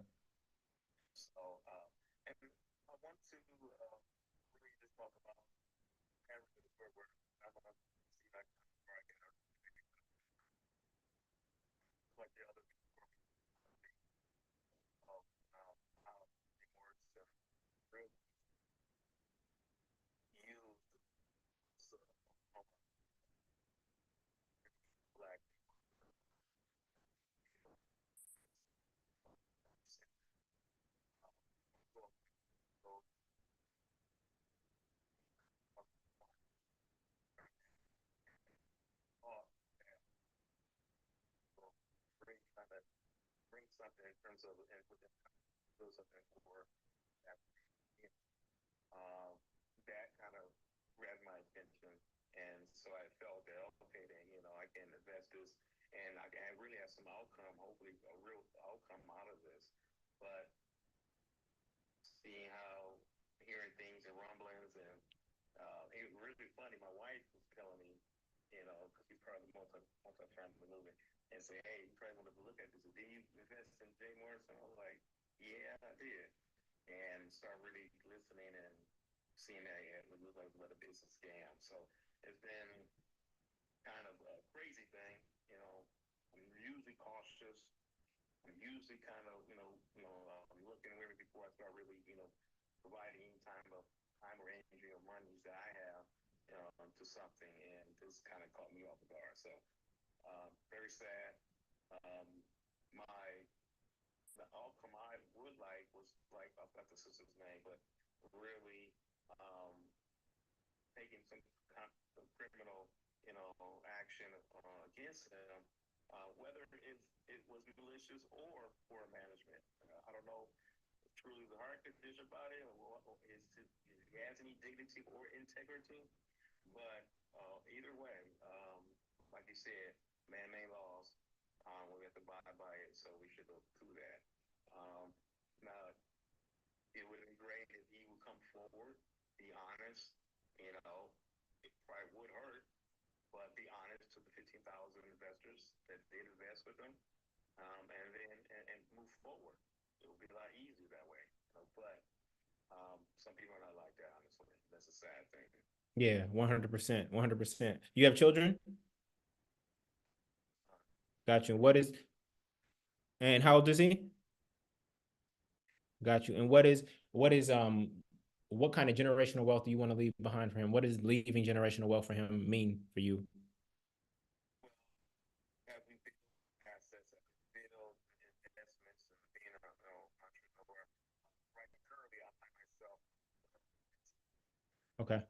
Yeah, 100%, 100%. You have children? Got you. And how old is he? Got you. And what kind of generational wealth do you want to leave behind for him? What does leaving generational wealth for him mean for you? Okay.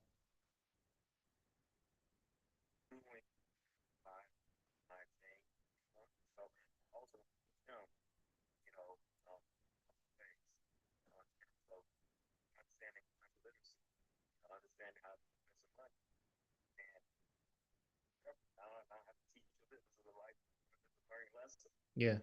Yeah.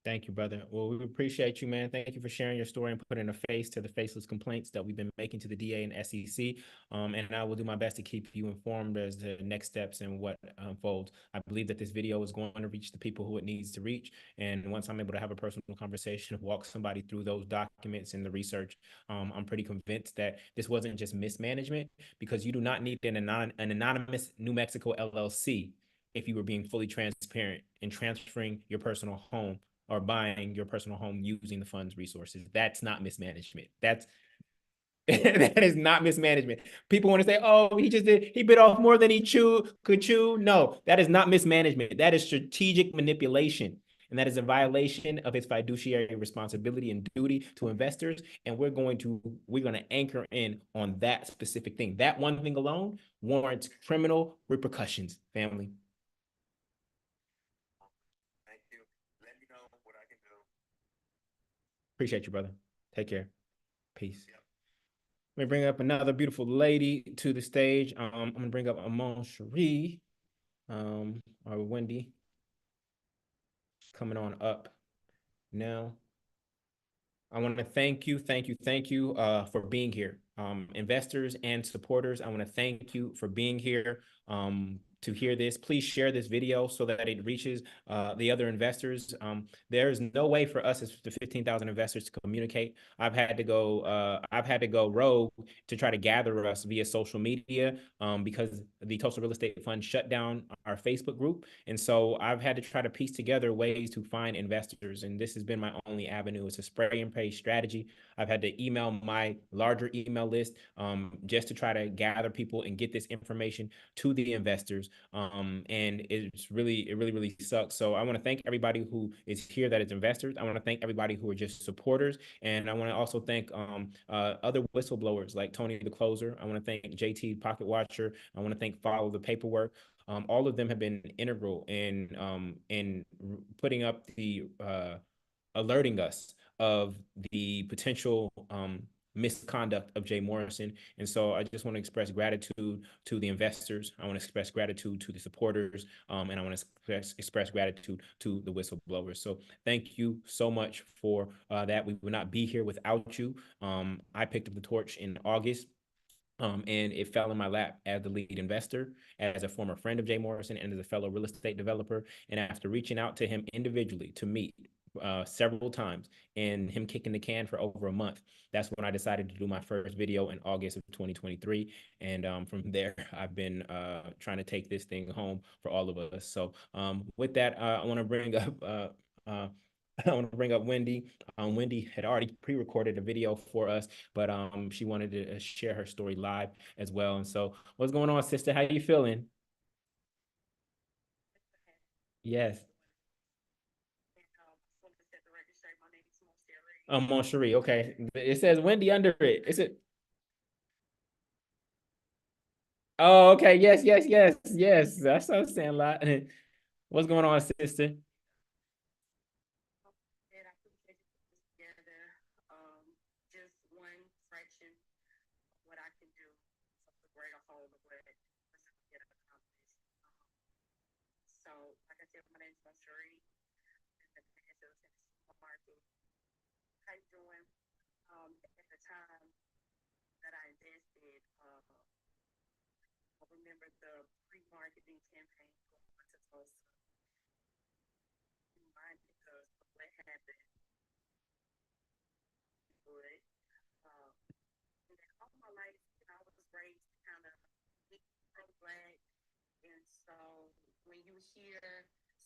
Thank you, brother. Well, we appreciate you, man. Thank you for sharing your story and putting a face to the faceless complaints that we've been making to the DA and SEC. And I will do my best to keep you informed as the next steps and what unfolds. I believe that this video is going to reach the people who it needs to reach. And once I'm able to have a personal conversation, walk somebody through those documents and the research, I'm pretty convinced that this wasn't just mismanagement, because you do not need an anonymous New Mexico LLC if you were being fully transparent and transferring your personal home or buying your personal home using the fund's resources. That's not mismanagement. That's that is not mismanagement. People want to say, "Oh, he bit off more than he could chew." No, that is not mismanagement. That is strategic manipulation, and that is a violation of his fiduciary responsibility and duty to investors. And we're going to anchor in on that specific thing. That one thing alone warrants criminal repercussions. Family,
Thank you. Let me know what I can do.
appreciate you, brother. Take care. Peace.
Yep.
Let me bring up another beautiful lady to the stage. I'm gonna bring up Amon Cherie, or Wendy, coming on up now. I want to thank you for being here. Investors and supporters, I want to thank you for being here to hear this. Please share this video so that it reaches the other investors. There's no way for us as the 15,000 investors to communicate. I've had to go rogue to try to gather us via social media because the Tulsa Real Estate Fund shut down our Facebook group. And so I've had to try to piece together ways to find investors. And this has been my only avenue. It's a spray and pray strategy. I've had to email my larger email list just to try to gather people and get this information to the investors. And it really, really sucks. So I want to thank everybody who is here that is investors. I want to thank everybody who are just supporters. And I want to also thank other whistleblowers like Tony the Closer. I want to thank JT Pocket Watcher. I want to thank Follow the Paperwork. All of them have been integral in putting up the alerting us of the potential misconduct of Jay Morrison. And so I just want to express gratitude to the investors. I want to express gratitude to the supporters. And I want to express gratitude to the whistleblowers. So thank you so much for that. We would not be here without you. I picked up the torch in August. And it fell in my lap as the lead investor, as a former friend of Jay Morrison, and as a fellow real estate developer. And after reaching out to him individually to meet several times and him kicking the can for over a month, that's when I decided to do my first video in August of 2023. And from there, I've been trying to take this thing home for all of us. So with that, I want to bring up uh, I want to bring up Wendy. Wendy had already pre-recorded a video for us, but she wanted to share her story live as well. And so, what's going on, sister? How you feeling? Yes. Moncherie. Okay. It says Wendy under it. Is it? Oh, okay. Yes, yes, yes, yes. That's what I'm saying a lot. What's going on, sister?
So, like I said, my name is Cherie. How you doing? At the time that I invested, I remember the pre-marketing campaign going to Tulsa. Reminded us of what happened. But uh, and then all my life, I was raised kind of pro-black, and so when you hear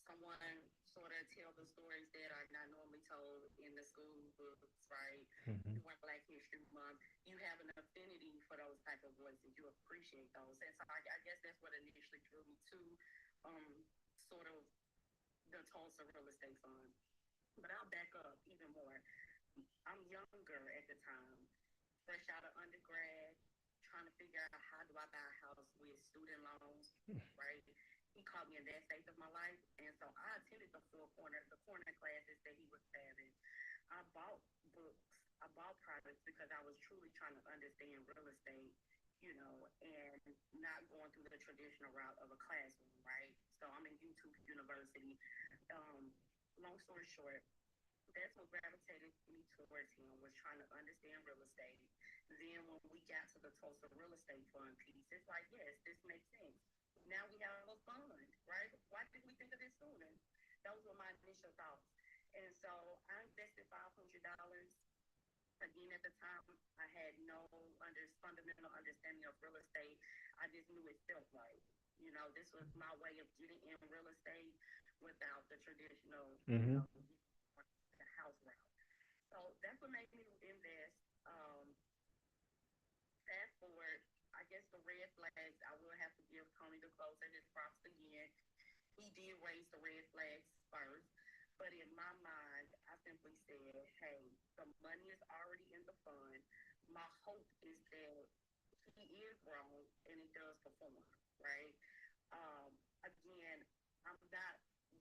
someone sort of tell the stories that are not normally told in the school books, right?
Mhm.
During Black History Month, you have an affinity for those type of voices. You appreciate those, and so I guess that's what initially drew me to sort of the Tulsa Real Estate Fund. But I'll back up even more. I'm younger at the time, fresh out of undergrad, trying to figure out how do I buy a house with student loans, right? He caught me in that stage of my life, and so I attended the corner classes that he was having. I bought books, I bought products because I was truly trying to understand real estate, and not going through the traditional route of a classroom, right? So I'm in YouTube University. Long story short,
that's what gravitated me towards him, was trying to understand real estate. Then when we got to the Tulsa real estate fund piece, it's like, yes, this makes sense. Now we have a fund, right? Why didn't we think of this sooner? Those were my initial thoughts. And so I invested $500. Again, at the time, I had no fundamental understanding of real estate. I just knew it felt right. You know, this was my way of getting in real estate without the traditional,
Mm-hmm.
the house route. So that's what made me invest. Fast forward, I guess the red flags, I will have to give Tony the closer his props again. He did raise the red flags first. But in my mind, I simply said, hey, the money is already in the fund. My hope is that he is grown and he does perform, right? Again, I'm not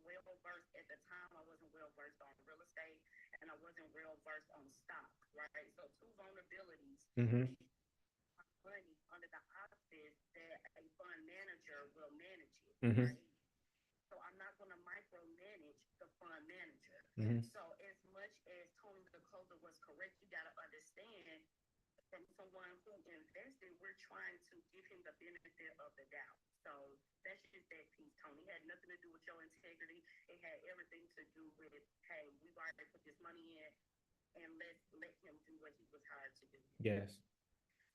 well versed at the time. I wasn't well versed on real estate and I wasn't well versed on stock, right? So two vulnerabilities.
Mm-hmm.
Money under the auspice that a fund manager will manage it,
Mm-hmm.
right? So I'm not going to micromanage the fund manager.
Mm-hmm.
So as much as Tony the closer was correct, you got to understand, from someone who invested, we're trying to give him the benefit of the doubt. So that's just that piece, Tony. It had nothing to do with your integrity. It had everything to do with, hey, we've already put this money in, and let's let him do what he was hired to do.
Yes.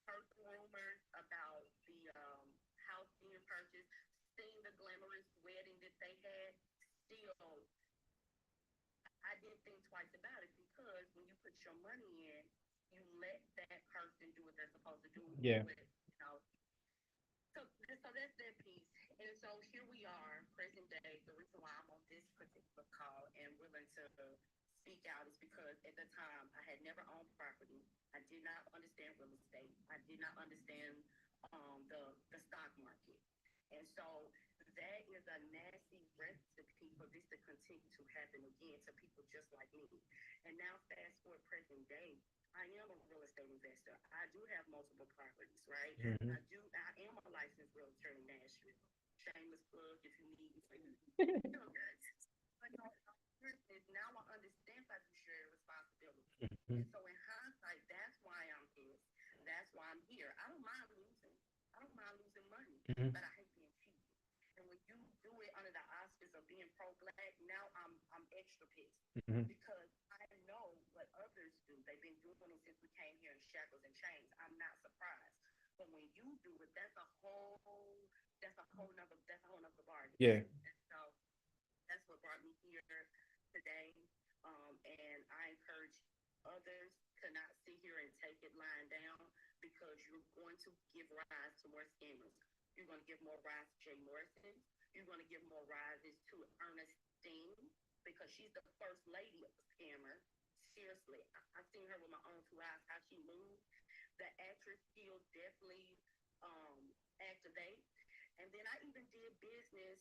Heard rumors about the house being purchased, seeing the glamorous wedding that they had. Still, I didn't think twice about it, because when you put your money in, you let that person do what they're supposed to do.
Yeah.
You know. So that's that piece. And so here we are, present day. The reason why I'm on this particular call and willing to speak out is because at the time I had never owned property. I did not understand real estate. I did not understand the stock market. And so that is a nasty recipe for this to continue to happen again to people just like me. And now fast forward present day, I am a real estate investor. I do have multiple properties, right?
Mm-hmm.
I am a licensed realtor in Nashville. Shameless plug if you need me. Okay. But no, now I understand fiduciary responsibility.
Mm-hmm.
And so in hindsight, that's why I'm here. That's why I'm here. I don't mind losing. I don't mind losing money,
Mm-hmm.
but I hate being cheated. And when you do it under the auspice of being pro-black, now I'm extra pissed,
Mm-hmm.
because I know what others do. They've been doing it since we came here in shackles and chains. I'm not surprised. But when you do it, that's a whole nother bargain.
Yeah.
And so that's what brought me here today. And I encourage others to not sit here and take it lying down, because you're going to give rise to more scammers. You're going to give more rise to Jay Morrison. You're going to give more rises to Ernestine, because she's the first lady of the scammer. Seriously, I've seen her with my own two eyes, how she moves. The actress skills definitely activate. And then I even did business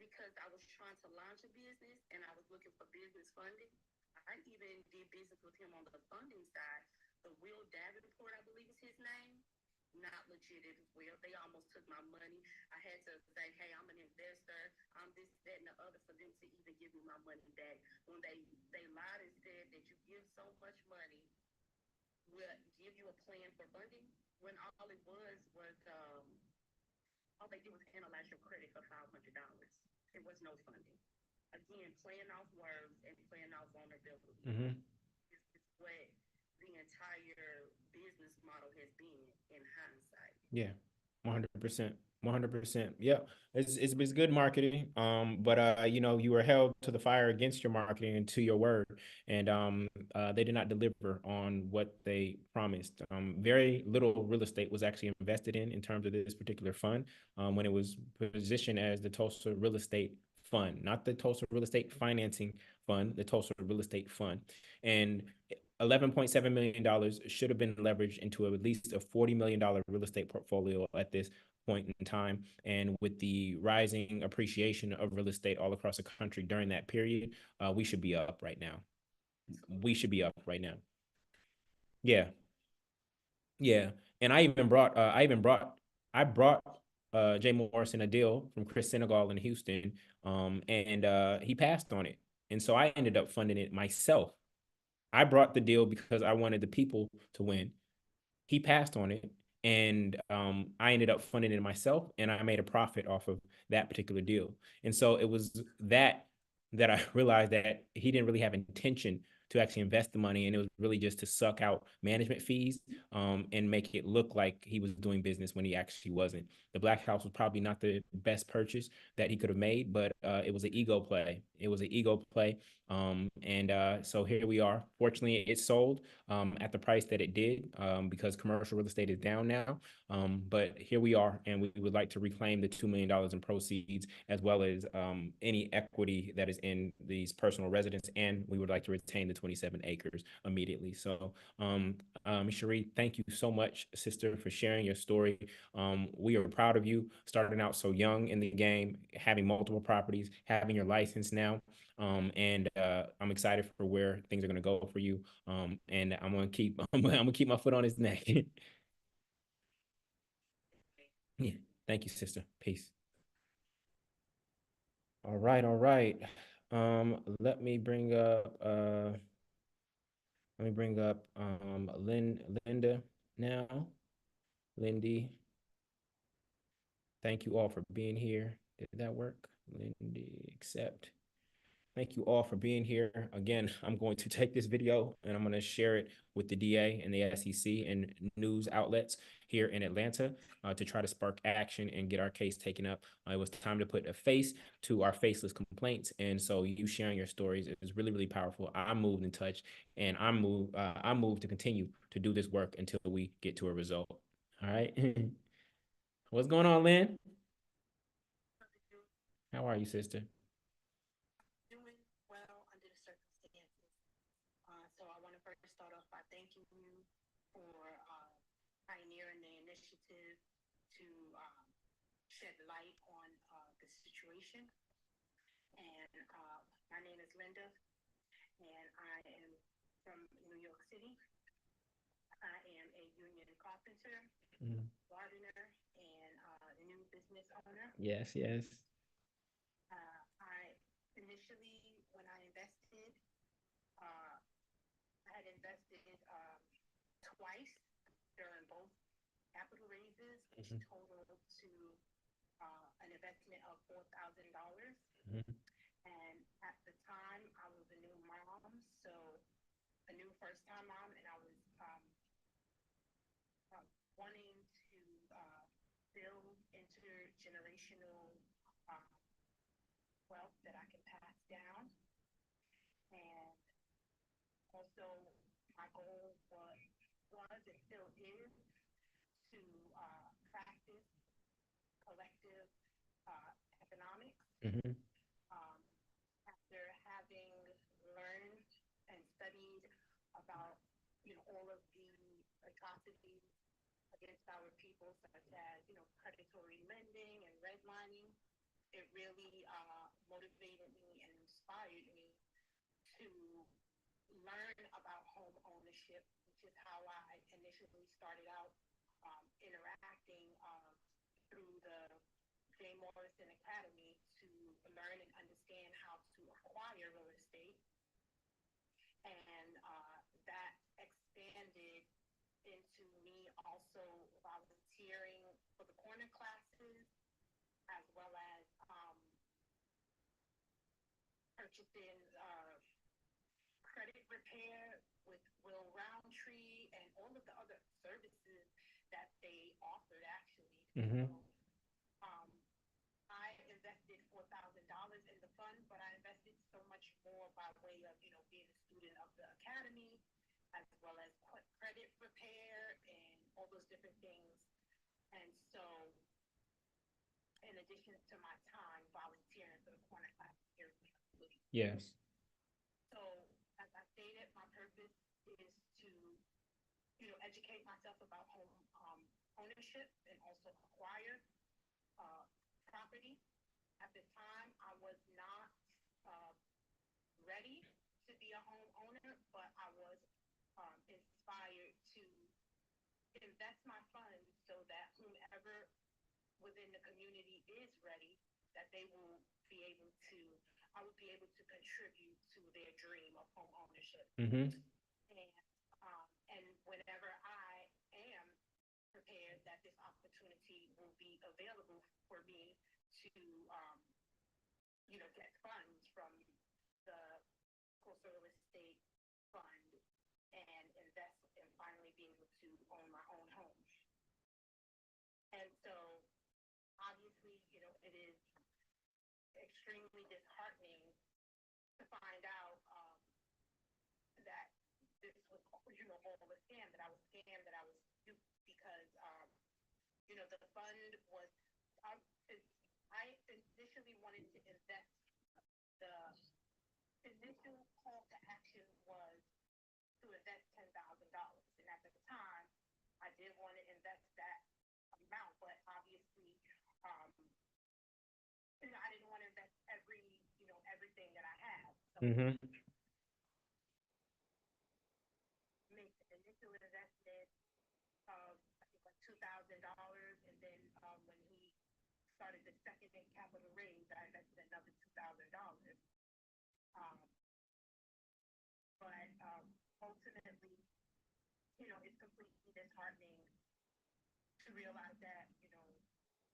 because I was trying to launch a business and I was looking for business funding. I even did business with him on the funding side. The Will Davenport, I believe is his name. Not legit as well. They almost took my money. I had to say, hey, I'm an investor. I'm this, that, and the other, for them to even give me my money back. When they lied and said that you give so much money, we'll give you a plan for funding, when all it was all they did was analyze your credit for $500. It was no funding. Again, playing off words and playing off vulnerability.
Mm-hmm.
Is what the entire business model has been in hindsight.
Yeah. 100%. 100%. Yeah. It's good marketing. But you were held to the fire against your marketing and to your word. And they did not deliver on what they promised. Very little real estate was actually invested in terms of this particular fund, when it was positioned as the Tulsa Real Estate Fund, not the Tulsa Real Estate Financing Fund, the Tulsa Real Estate Fund. And $11.7 million should have been leveraged into at least a $40 million real estate portfolio at this point in time. And with the rising appreciation of real estate all across the country during that period, we should be up right now. We should be up right now. Yeah, yeah. And I brought Jay Morrison a deal from Chris Senegal in Houston, and he passed on it. And so I ended up funding it myself. I brought the deal because I wanted the people to win. He passed on it, and I ended up funding it myself, and I made a profit off of that particular deal. And so it was that I realized that he didn't really have intention to actually invest the money, and it was really just to suck out management fees, and make it look like he was doing business when he actually wasn't. The Black House was probably not the best purchase that he could have made, but it was an ego play. It was an ego play. And So here we are. Fortunately, it sold at the price that it did, because commercial real estate is down now. But here we are, and we would like to reclaim the $2 million in proceeds, as well as any equity that is in these personal residents, and we would like to retain the 27 acres immediately. So, Cherie, thank you so much, sister, for sharing your story. We are proud of you starting out so young in the game, having multiple properties, having your license now. And I'm excited for where things are going to go for you. And I'm gonna keep I'm gonna keep my foot on his neck. Yeah. Thank you, sister. Peace. All right, all right. Let me bring up Linda now. Lindy, thank you all for being here. Did that work? Lindy, accept. Thank you all for being here. Again, I'm going to take this video and I'm going to share it with the DA and the SEC and news outlets here in Atlanta, to try to spark action and get our case taken up. It was time to put a face to our faceless complaints. And so you sharing your stories is really, really powerful. I'm moved and touched, and I'm moved to continue to do this work until we get to a result. All right. What's going on, Lynn? How are you, sister?
Doing well under the circumstances. So I want to first start off by thanking you for pioneering the initiative to shed light on the situation. And my name is Linda, and I am from New York City. I am a union carpenter,
Mm.
gardener, and new business owner.
Yes, yes.
I initially, when I invested, uh, I had invested twice during both capital raises, which
Mhm.
totaled to an investment of $4,000.
Mhm.
And at the time, I was a new mom, so a new first-time mom, and I was uh, wanting to build intergenerational uh, wealth that I can pass down. And also, my goal was and still is to practice collective economics.
Mhm.
Um, After having learned and studied about all of the atrocities against our people, such as predatory lending and redlining, it really motivated me and inspired me to learn about home ownership, which is how I initially started out interacting through the Jay Morrison Academy to learn and understand how to acquire real estate. And that expanded into me also volunteering for the corner classes, as well as purchasing credit repair with Will Roundtree and all of the other services that they offered, actually. So
Mhm.
um, I invested $4,000 in the fund, but I invested so much more by way of, being a student of the academy, as well as credit repair and all those different things. And so, in addition to my time volunteering for the corner class here in New York City.
Yes.
So, as I stated, my purpose is to, educate myself about home ownership and also acquire uh, property. At the time, I was not uh, ready to be a homeowner, but I was inspired to invest my funds so that whomever within the community is ready, that they will be able to, I would be able to contribute to their dream of home ownership.
Mhm.
be available for me to, get funds from the Coastal Real Estate Fund and invest and finally be able to own my own home. And so obviously, it is extremely disheartening to find out that this was, all a scam, that I was scammed, that I was duped because, the fund was, I, I initially wanted to invest. The initial call to action was to invest $10,000. And at the time, I did want to invest that amount, but obviously, I didn't want to invest everything that I had. So
Mm-hmm.
make the initial investment of I think like $2,000, and then when he started the second capital raise, I invested another $2,000. Um, but ultimately, it's completely disheartening to realize that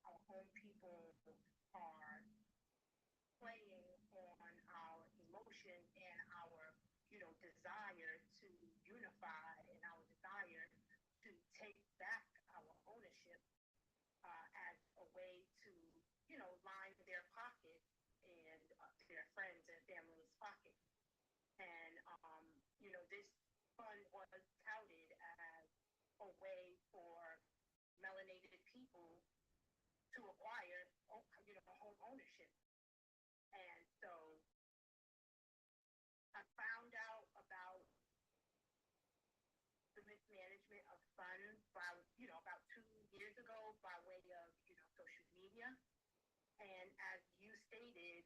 our own people are playing on our emotions and our desire to unify and our desire to take back our ownership as a way to line their pockets and their friends and family's pockets. And this fund was touted as a way for melanated people to acquire home ownership. And so I found out about the mismanagement of funds by about 2 years ago by way of social media. And as you stated,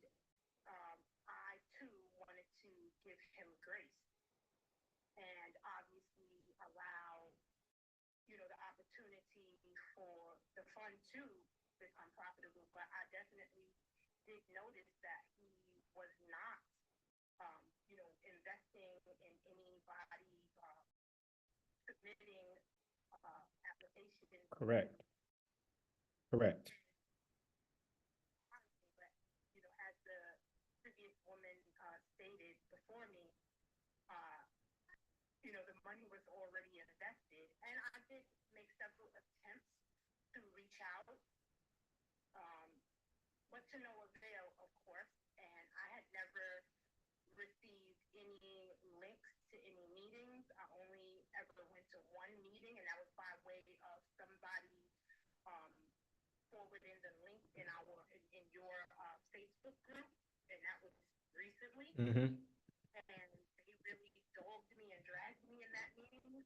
I too wanted to give him grace and obviously allow the opportunity for the fund to become profitable. But I definitely did notice that he was not investing in anybody submitting applications.
Correct. Correct.
But as the previous woman stated before me, the money was already invested, and I did make several attempts to reach out, but to no avail, of course. And I had never received any links to any meetings. I only ever went to one meeting, and that was by way of somebody forwarding the link in your Facebook group, and that was recently.
Mm-hmm.
And they really dogged me and dragged me in that meeting.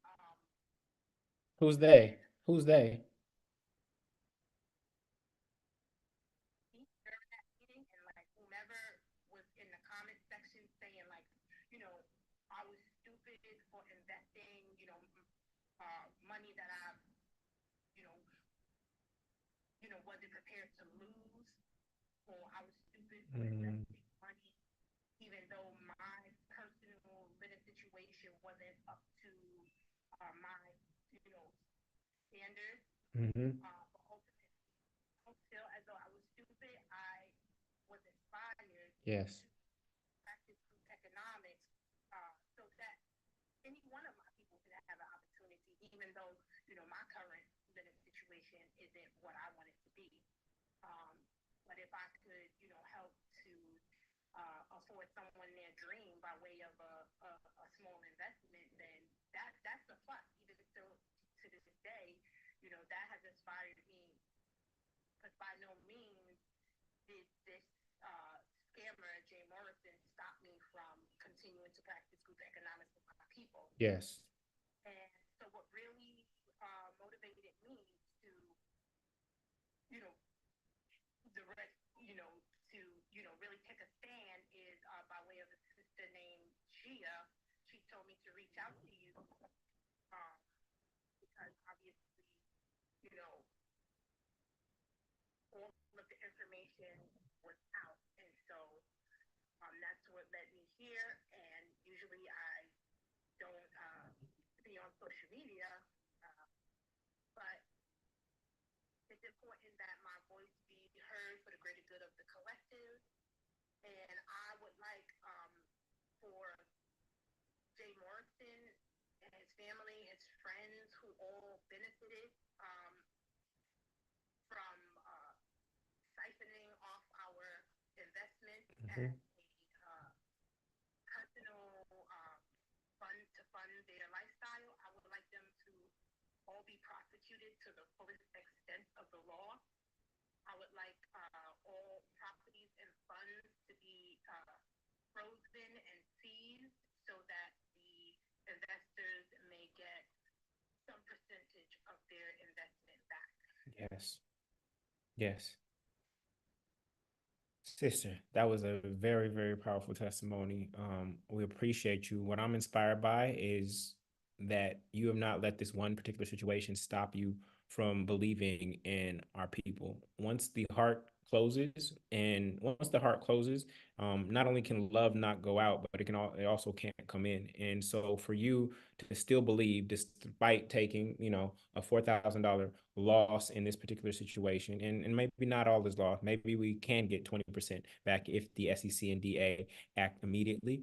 Who's they? Who's they?
During that meeting, and like whomever was in the comment section saying like, I was stupid for investing, money that I, wasn't prepared to lose, or I was stupid for investing money, even though my personal living situation wasn't up to my, standards.
Mm-hmm.
But ultimately, still, as though I was stupid, I was inspired
Yes.
to practice group economics so that any one of my people can have an opportunity, even though, my current living situation isn't what I want it to be. But if I could, help to afford someone their dream by way of a small investment, then that's a plus. Even still to this day, that has inspired me. Because by no means did this scammer, Jay Morrison, stop me from continuing to practice group economics with my people.
Yes.
And so what really motivated me to, direct, to, really take a stand is by way of a sister named Gia. She told me to reach out to you because obviously, all of the information was out. And so that's what led me here. And usually I don't be on social media, but the it's important that my voice be heard for the greater good of the collective. And I would like for Jay Morrison and his family, his friends who all benefited from siphoning off our investments as
Mhm.
a personal fund to fund their lifestyle. I would like them to all be prosecuted to the fullest extent of the law. I would like all properties and funds to be frozen and seized so that the investors may get some percentage of their investment back.
Yes. Yes. Sister, that was a very, very powerful testimony. We appreciate you. What I'm inspired by is that you have not let this one particular situation stop you from believing in our people. Once the heart closes, and once the heart closes, not only can love not go out, but it also can't come in. And so for you to still believe, despite taking, a $4,000 loss in this particular situation, and maybe not all is lost. Maybe we can get 20% back if the SEC and DA act immediately.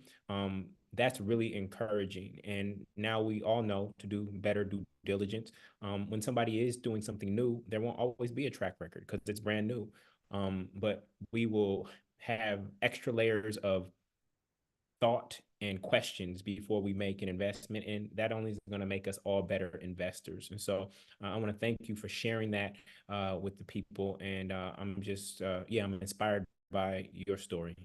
That's really encouraging. And now we all know to do better due diligence. When somebody is doing something new, there won't always be a track record because it's brand new. But we will have extra layers of thought and questions before we make an investment, and that only is going to make us all better investors. And so I want to thank you for sharing that with the people, and I'm just I'm inspired by your story.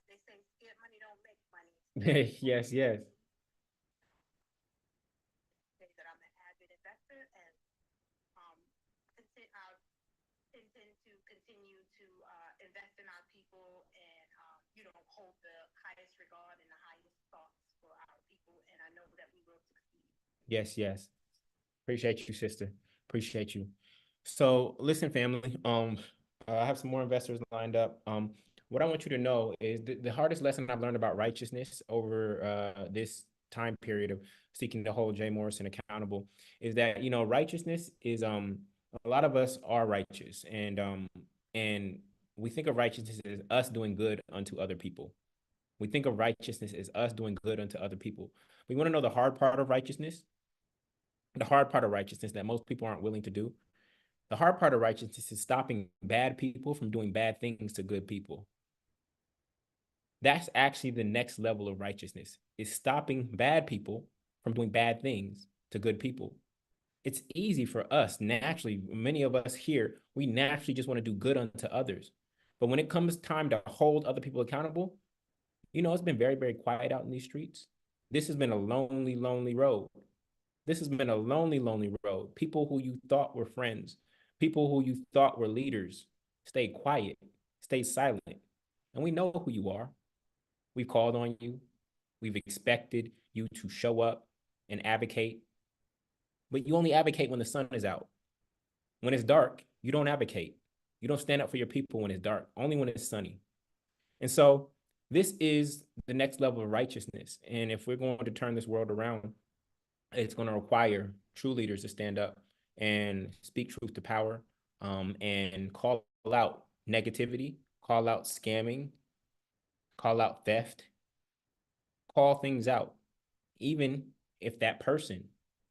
They say scared money don't make money.
Yes, yes.
Say that I'm an avid investor and um, I intend to continue to invest in our people and hold the highest regard and the highest thoughts for our people. And I know that we will succeed.
Yes, yes. Appreciate you, sister. Appreciate you. So listen, family. I have some more investors lined up. What I want you to know is the hardest lesson I've learned about righteousness over this time period of seeking to hold Jay Morrison accountable is that righteousness is a lot of us are righteous, and we think of righteousness as us doing good unto other people. We think of righteousness as us doing good unto other people. We want to know the hard part of righteousness. The hard part of righteousness that most people aren't willing to do. The hard part of righteousness is stopping bad people from doing bad things to good people. That's actually the next level of righteousness, is stopping bad people from doing bad things to good people. It's easy for us naturally. Many of us here, we naturally just want to do good unto others. But when it comes time to hold other people accountable, it's been very, very quiet out in these streets. This has been a lonely, lonely road. This has been a lonely, lonely road. People who you thought were friends, people who you thought were leaders, stay quiet, stay silent. And we know who you are. We've called on you. We've expected you to show up and advocate. But you only advocate when the sun is out. When it's dark, you don't advocate. You don't stand up for your people when it's dark, only when it's sunny. And so this is the next level of righteousness. And if we're going to turn this world around, it's going to require true leaders to stand up and speak truth to power, and call out negativity, call out scamming, call out theft, call things out, even if that person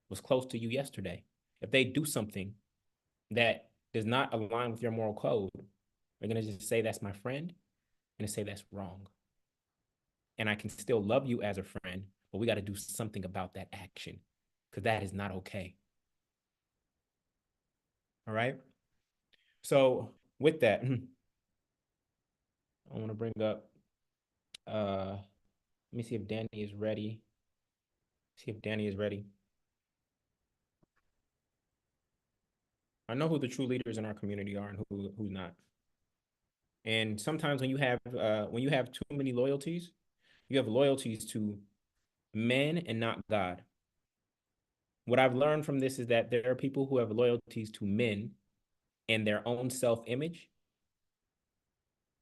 was close to you yesterday. If they do something that does not align with your moral code, we're going to just say that's my friend and say that's wrong. And I can still love you as a friend, but we got to do something about that action because that is not okay. All right. So with that, I want to bring up, let me see if Danny is ready. See if Danny is ready. I know who the true leaders in our community are and who's not. And sometimes when you have too many loyalties, you have loyalties to men and not God. What I've learned from this is that there are people who have loyalties to men and their own self-image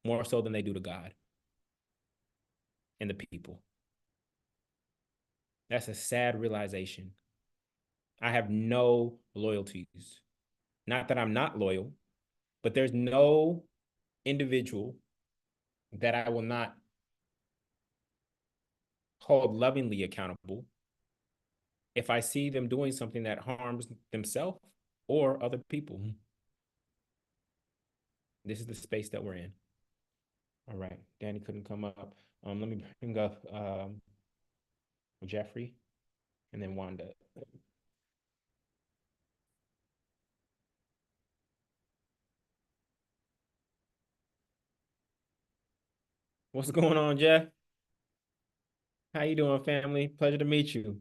more so than they do to God and the people. That's a sad realization. I have no loyalties. Not that I'm not loyal, but there's no individual that I will not hold lovingly accountable if I see them doing something that harms themselves or other people. This is the space that we're in. All right. Danny couldn't come up. Let me bring up Jeffrey and then Wanda. What's going on, Jeff? How you doing, family? Pleasure to meet you.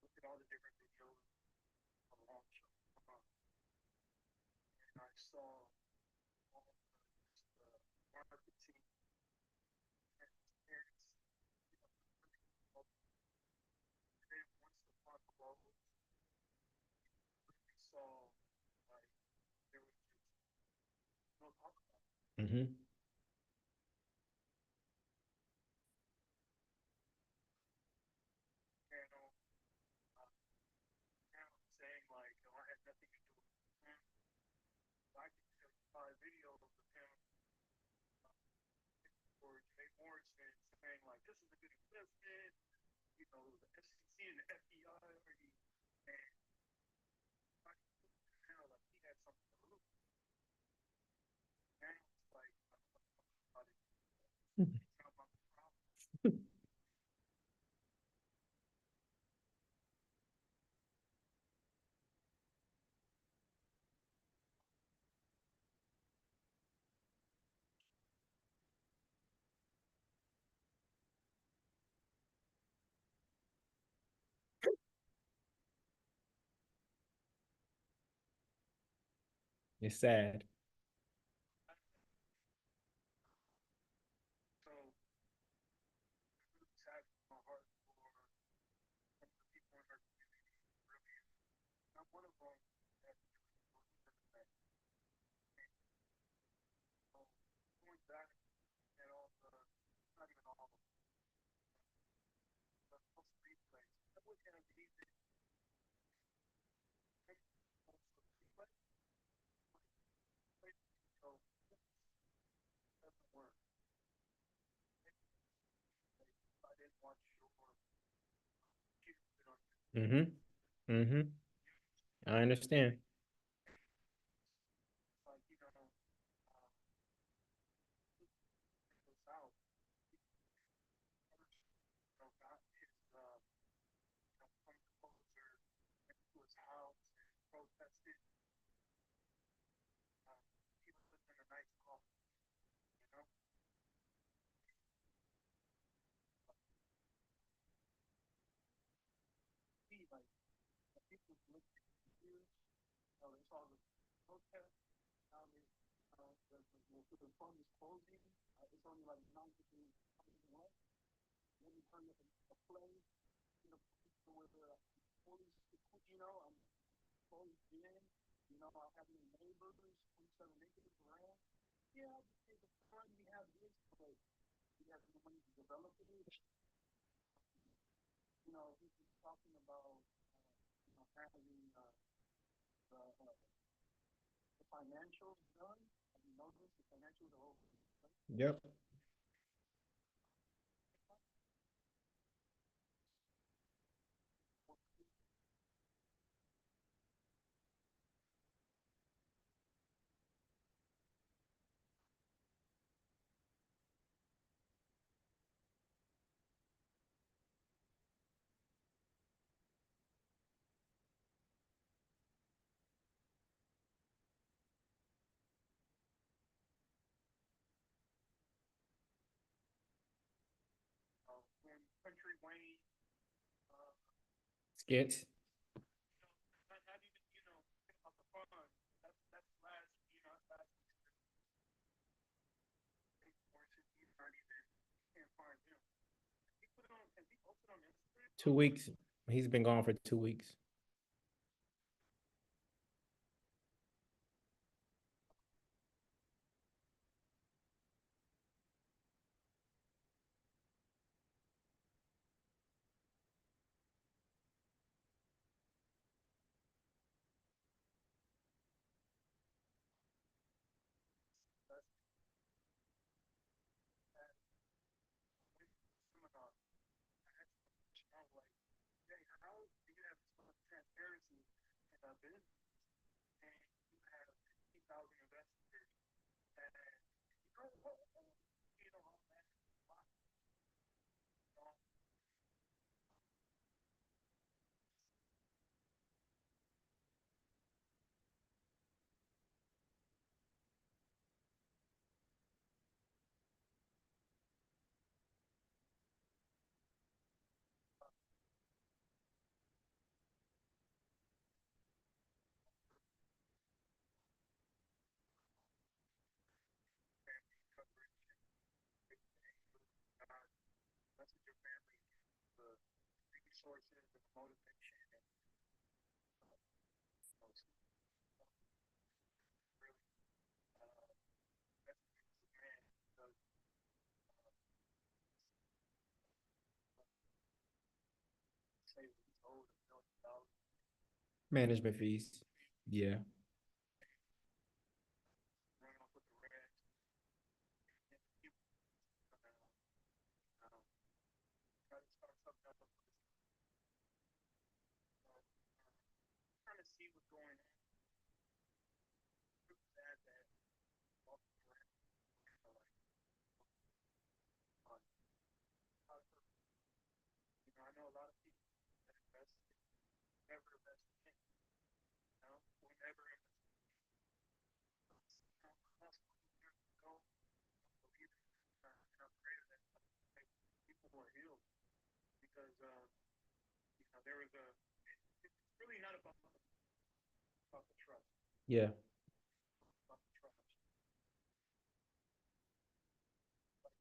Look at all the different videos on launch. And I saw all the marketing transparency. And then once the fund closed, we saw like there was just no talk about it.
Mm-hmm.
And now saying like, oh, I had nothing to do with him. I can show you 5 videos of him or Jay Morrison saying like, this is a good investment. You know, the SEC and the FBI already, and like, now like he had something to lose. Now it's like, it's not my problem.
It's sad.
So really sad in my heart for some of the people in our community. Really, not one of them that that going back and all the not even all of them, but most replays. I would have even most of the replays, so this doesn't work. I didn't watch your kids on
Mm-hmm. Mm-hmm. I understand.
like this out. You know, got his some composer into his house and protested. Uh, he was living in a nice home, you know. He like the people lived for years. You know, they saw the protest. Now they, the fund is closing. It's only like 90 left. Then you turn up a play, where the police, I'm closed in. I'm having neighbors, 27 neighbors around. Yeah, because the fund we have this place. We have the money to develop it. He's talking about, having the financials done. Have you noticed the financials are over?
Yep. Skits.
not even thinking about the fun. That's last last portion. He's not even can't find him. He put it on. Has he posted on Instagram?
2 weeks. He's been gone for 2 weeks.
That's that seminar. I asked him a question. I was like, "Jay, how do you have so much transparency in a business and you have 15,000 investors and all that? Family coverage, that's what your family gives, the resources, the motivation, and most really that's the man does say that he's owed $1 million.
Management fees. Yeah.
Running off with the rest, and people try to start something up. Trying to see what's going on. It's sad that all the brands are like on I know a lot of people that invest never invest in will never invest possible years ago. Believe it, and I'm greater than people who are healed because there was it's really not about the trust.
Yeah.
About the trust. Like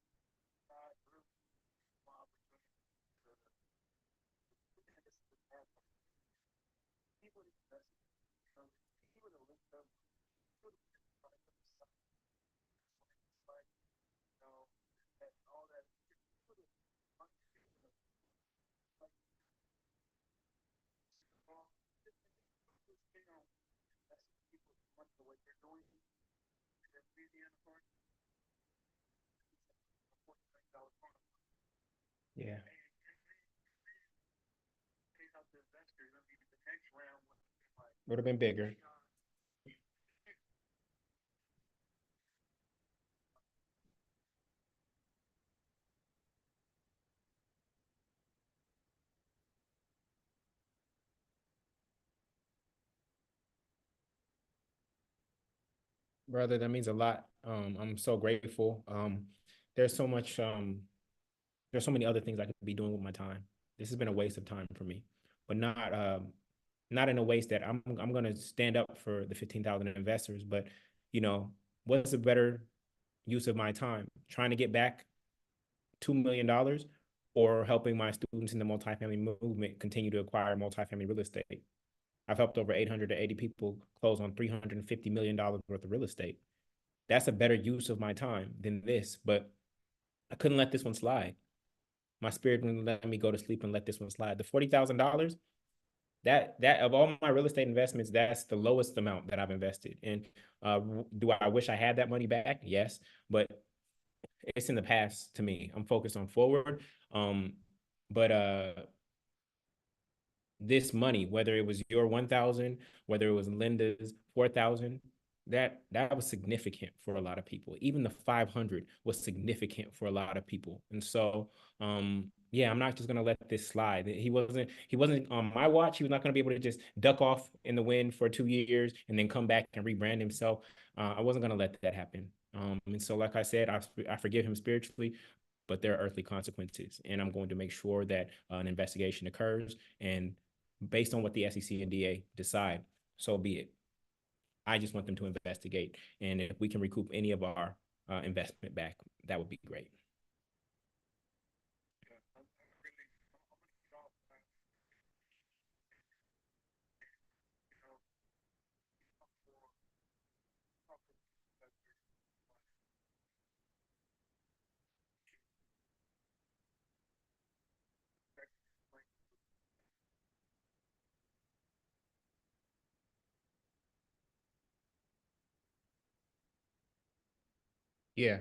God really my opportunity to and this is the bad part. He would have invested, he would have looked up, he would have been like like that all that he would have like this that's people want the way they're doing in Louisiana part. $40 million
Yeah.
pays out the investors. I mean, the next round would have been like,
Would have been bigger. Brother, that means a lot. I'm so grateful. There's so much, there's so many other things I could be doing with my time. This has been a waste of time for me, but not in a waste that I'm gonna stand up for the 15,000 investors, but you know, what's a better use of my time? Trying to get back $2 million or helping my students in the multifamily movement continue to acquire multifamily real estate. I've helped over 880 people close on $350 million worth of real estate. That's a better use of my time than this, but I couldn't let this one slide. My spirit wouldn't let me go to sleep and let this one slide. The $40,000, that of all my real estate investments, that's the lowest amount that I've invested. And do I wish I had that money back? Yes, but it's in the past to me. I'm focused on forward. But this money, whether it was your 1,000, whether it was Linda's 4,000, that was significant for a lot of people. Even the 500 was significant for a lot of people. And so, yeah, I'm not just gonna let this slide. He wasn't on my watch. He was not gonna be able to just duck off in the wind for 2 years and then come back and rebrand himself. I wasn't gonna let that happen. And so, like I said, I forgive him spiritually, but there are earthly consequences, and I'm going to make sure that an investigation occurs. And based on what the SEC and DA decide, so be it. I just want them to investigate, and if we can recoup any of our investment back, that would be great.
Yeah, I really, I'm gonna get off that. You know, for proper investors, like,
Yeah.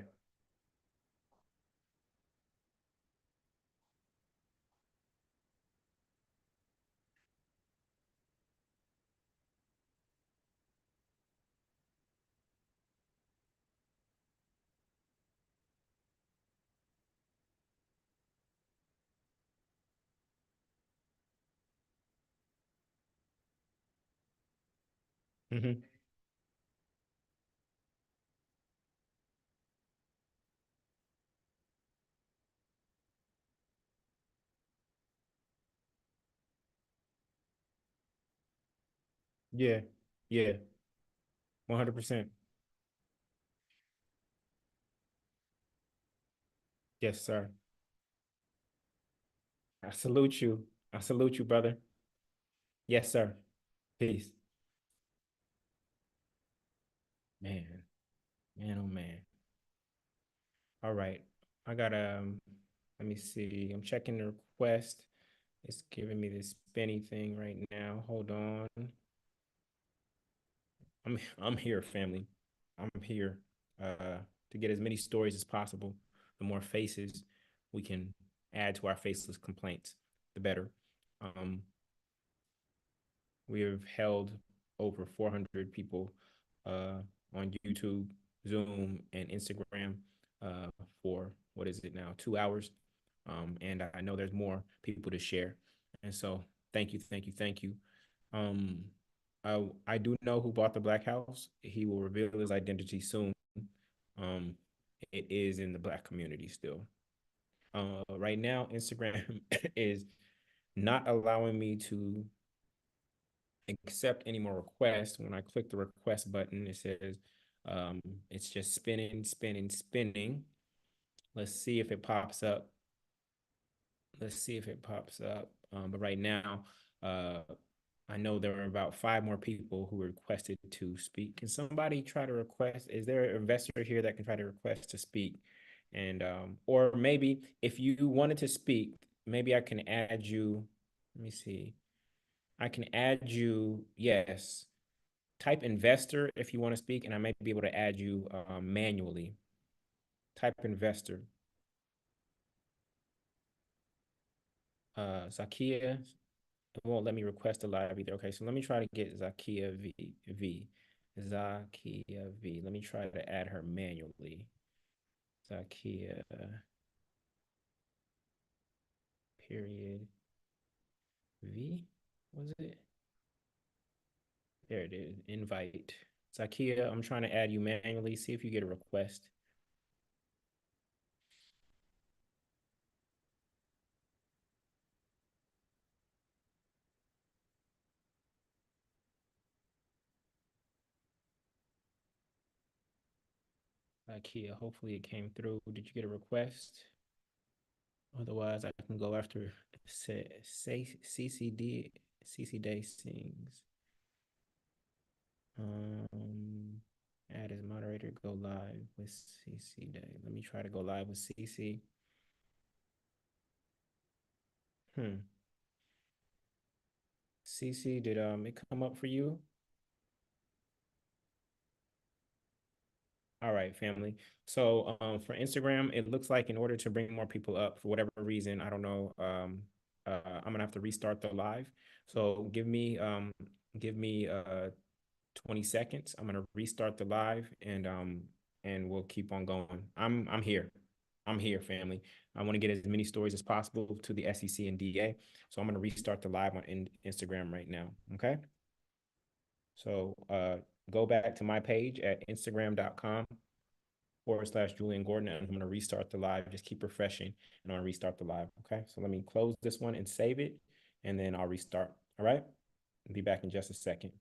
Hmm. Yeah. Yeah. 100%. Yes, sir. I salute you. I salute you, brother. Yes, sir. Peace. Man, man, oh man. All right. I got let me see. I'm checking the request. It's giving me this spinny thing right now. Hold on. I'm here, family. I'm here to get as many stories as possible. The more faces we can add to our faceless complaints, the better. Um, we have held over 400 people on YouTube, Zoom, and Instagram uh, for what is it now, 2 hours. And I know there's more people to share. And so thank you, thank you, thank you. Um, I do know who bought the Black House. He will reveal his identity soon. Um, it is in the Black community still. Right now, Instagram is not allowing me to accept any more requests. When I click the request button, it says um, it's just spinning, spinning, spinning. Let's see if it pops up. Let's see if it pops up. But right now, uh, I know there are about five more people who requested to speak. Can somebody try to request? Is there an investor here that can try to request to speak? And or maybe if you wanted to speak, maybe I can add you. Let me see. I can add you. Yes. Type investor if you want to speak, and I may be able to add you manually. Type investor. Zakia. It won't let me request a live either. Okay, so let me try to get Zakia V. Zakia V. Let me try to add her manually. Zakia period V. Was it? There it is. Invite. Zakia, I'm trying to add you manually. See if you get a request. Zakia, hopefully it came through. Did you get a request? Otherwise, I can go after say CCD CC Day sings. Add as moderator, go live with CC Day. Let me try to go live with CC. Hmm. CC, did it come up for you? All right, family. So for Instagram, it looks like in order to bring more people up for whatever reason, I don't know. I'm gonna have to restart the live. So give me 20 seconds. I'm gonna restart the live and we'll keep on going. I'm here. I'm here, family. I want to get as many stories as possible to the SEC and DA. So I'm gonna restart the live on Instagram right now. Okay. So go back to my page at Instagram.com/. Julian Gordon, and I'm going to restart the live. Just keep refreshing, and I'm going to restart the live. Okay, so let me close this one and save it, and then I'll restart. All All right. I'll be back in just a second.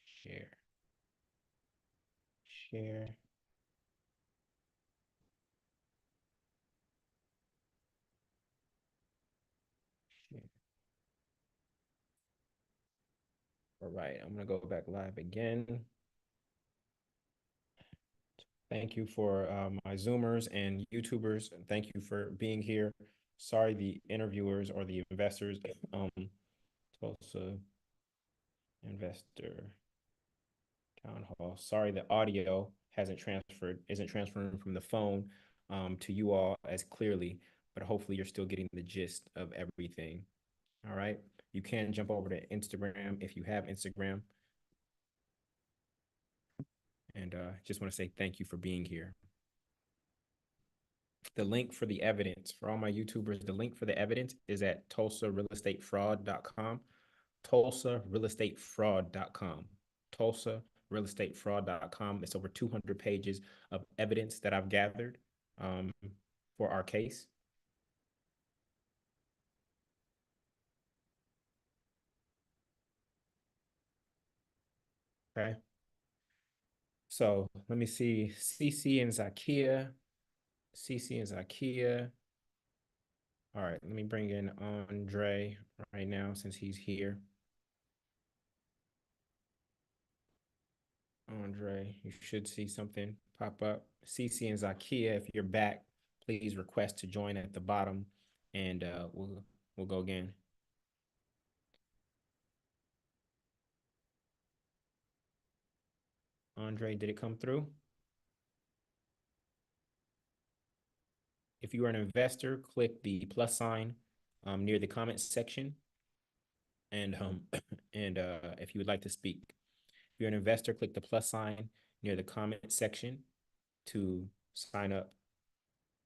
Share. Share. Share. All right. I'm going to go back live again. Thank you for my Zoomers and YouTubers. Thank you for being here. Sorry, the interviewers or the investors. Tulsa Investor Town Hall. Sorry, the audio isn't transferring from the phone to you all as clearly, but hopefully you're still getting the gist of everything. All right. You can jump over to Instagram if you have Instagram. And just want to say thank you for being here. The link for the evidence for all my YouTubers, the link for the evidence is at tulsarealestatefraud.com. tulsarealestatefraud.com. tulsarealestatefraud.com. It's over 200 pages of evidence that I've gathered for our case. Okay. So let me see. CC and Zakia. CC and Zakia. All right, let me bring in Andre right now since he's here. Andre, you should see something pop up. CC and Zakia, if you're back, please request to join at the bottom, and we'll go again. Andre, did it come through? If you are an investor, click the plus sign near the comment section, and if you would like to speak. If you're an investor, click the plus sign near the comment section to sign up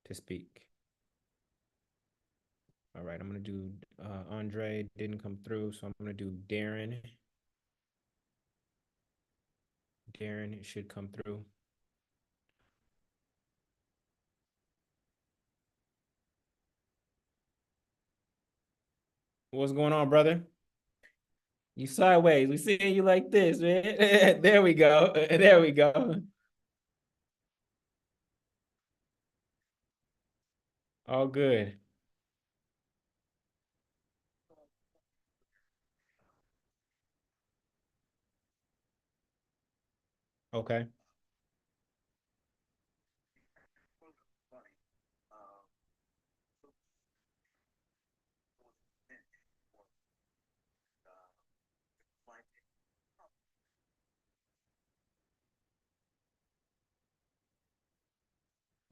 to speak. All right, I'm gonna do Andre didn't come through, so I'm gonna do Darren. Darren, it should come through. What's going on, brother? You sideways. We seeing you like this, man. There we go. There we go. All good. Okay.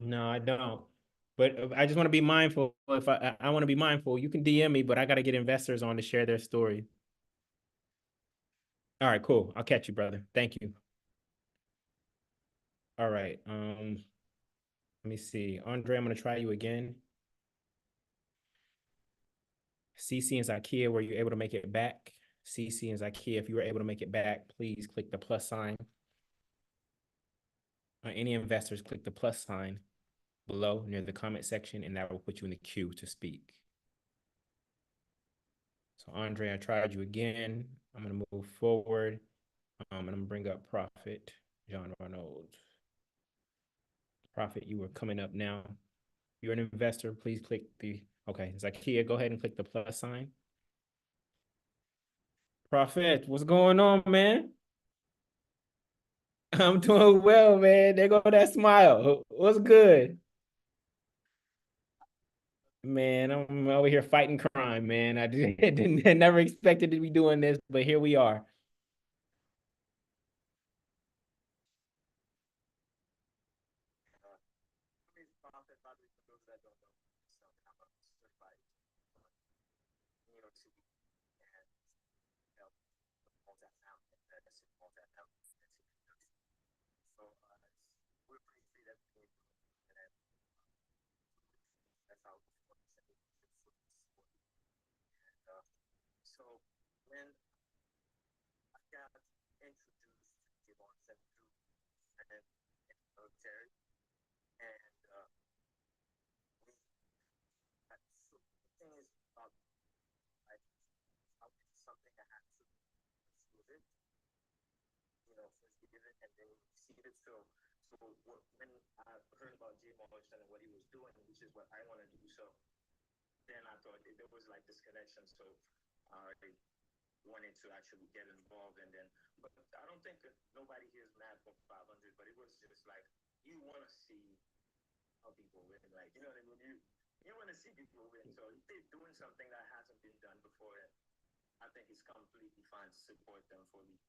No, I don't. But I just want to be mindful. If I want to be mindful, you can DM me, but I got to get investors on to share their story. All right, cool. I'll catch you, brother. Thank you. All right. Let me see. Andre, I'm gonna try you again. CC and Zakia, were you able to make it back? CC and Zakia, if you were able to make it back, please click the plus sign. Any investors, click the plus sign below near the comment section, and that will put you in the queue to speak. So Andre, I tried you again. I'm gonna move forward. And I'm gonna bring up Prophet, John Reynolds. Prophet, you are coming up now. If you're an investor, please click the, okay, Zakia, go ahead and click the plus sign. Prophet, what's going on, man? I'm doing well, man. There go that smile. What's good? Man, I'm over here fighting crime, man. I didn't never expected to be doing this, but here we are.
So when I got introduced to Devon through and in the military, and we had, so the thing is, forgiven and they received it. When I heard about Jay Morrison and what he was doing, which is what I want to do, so then I thought there was like this connection. So I wanted to actually get involved, and then, but I don't think that nobody here is mad for 500. But it was just like you want to see how people win, like you know what I mean. You want to see people win, so if they're doing something that hasn't been done before, I think it's completely fine to support them fully.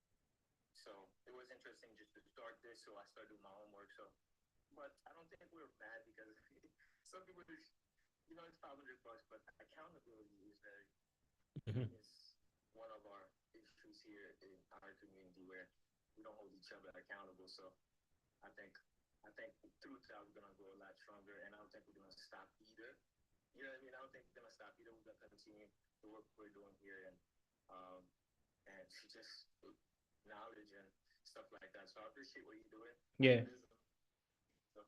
So it was interesting just to start this. So I started doing my homework. So, but I don't think we're bad because some people just, it's $500, but accountability is very
Mhm.
is one of our issues here in our community where we don't hold each other accountable. So I think through that we're gonna go a lot stronger, and I don't think we're gonna stop either. You know what I mean? I don't think we're gonna stop either. We're gonna continue the work we're doing here, um, and just knowledge and stuff like that. So I appreciate what you're doing.
Yeah.
Activism. So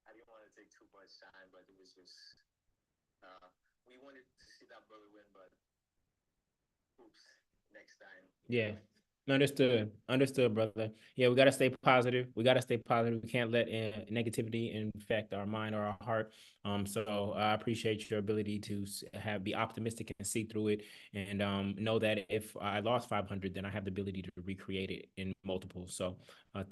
I didn't want to take too much time, but it was just we wanted to see that brother win, but oops, next time,
Yeah. Understood. Understood, brother. Yeah, we got to stay positive. We got to stay positive. We can't let negativity infect our mind or our heart. So I appreciate your ability to have be optimistic and see through it, and know that if I lost 500, then I have the ability to recreate it in multiples. So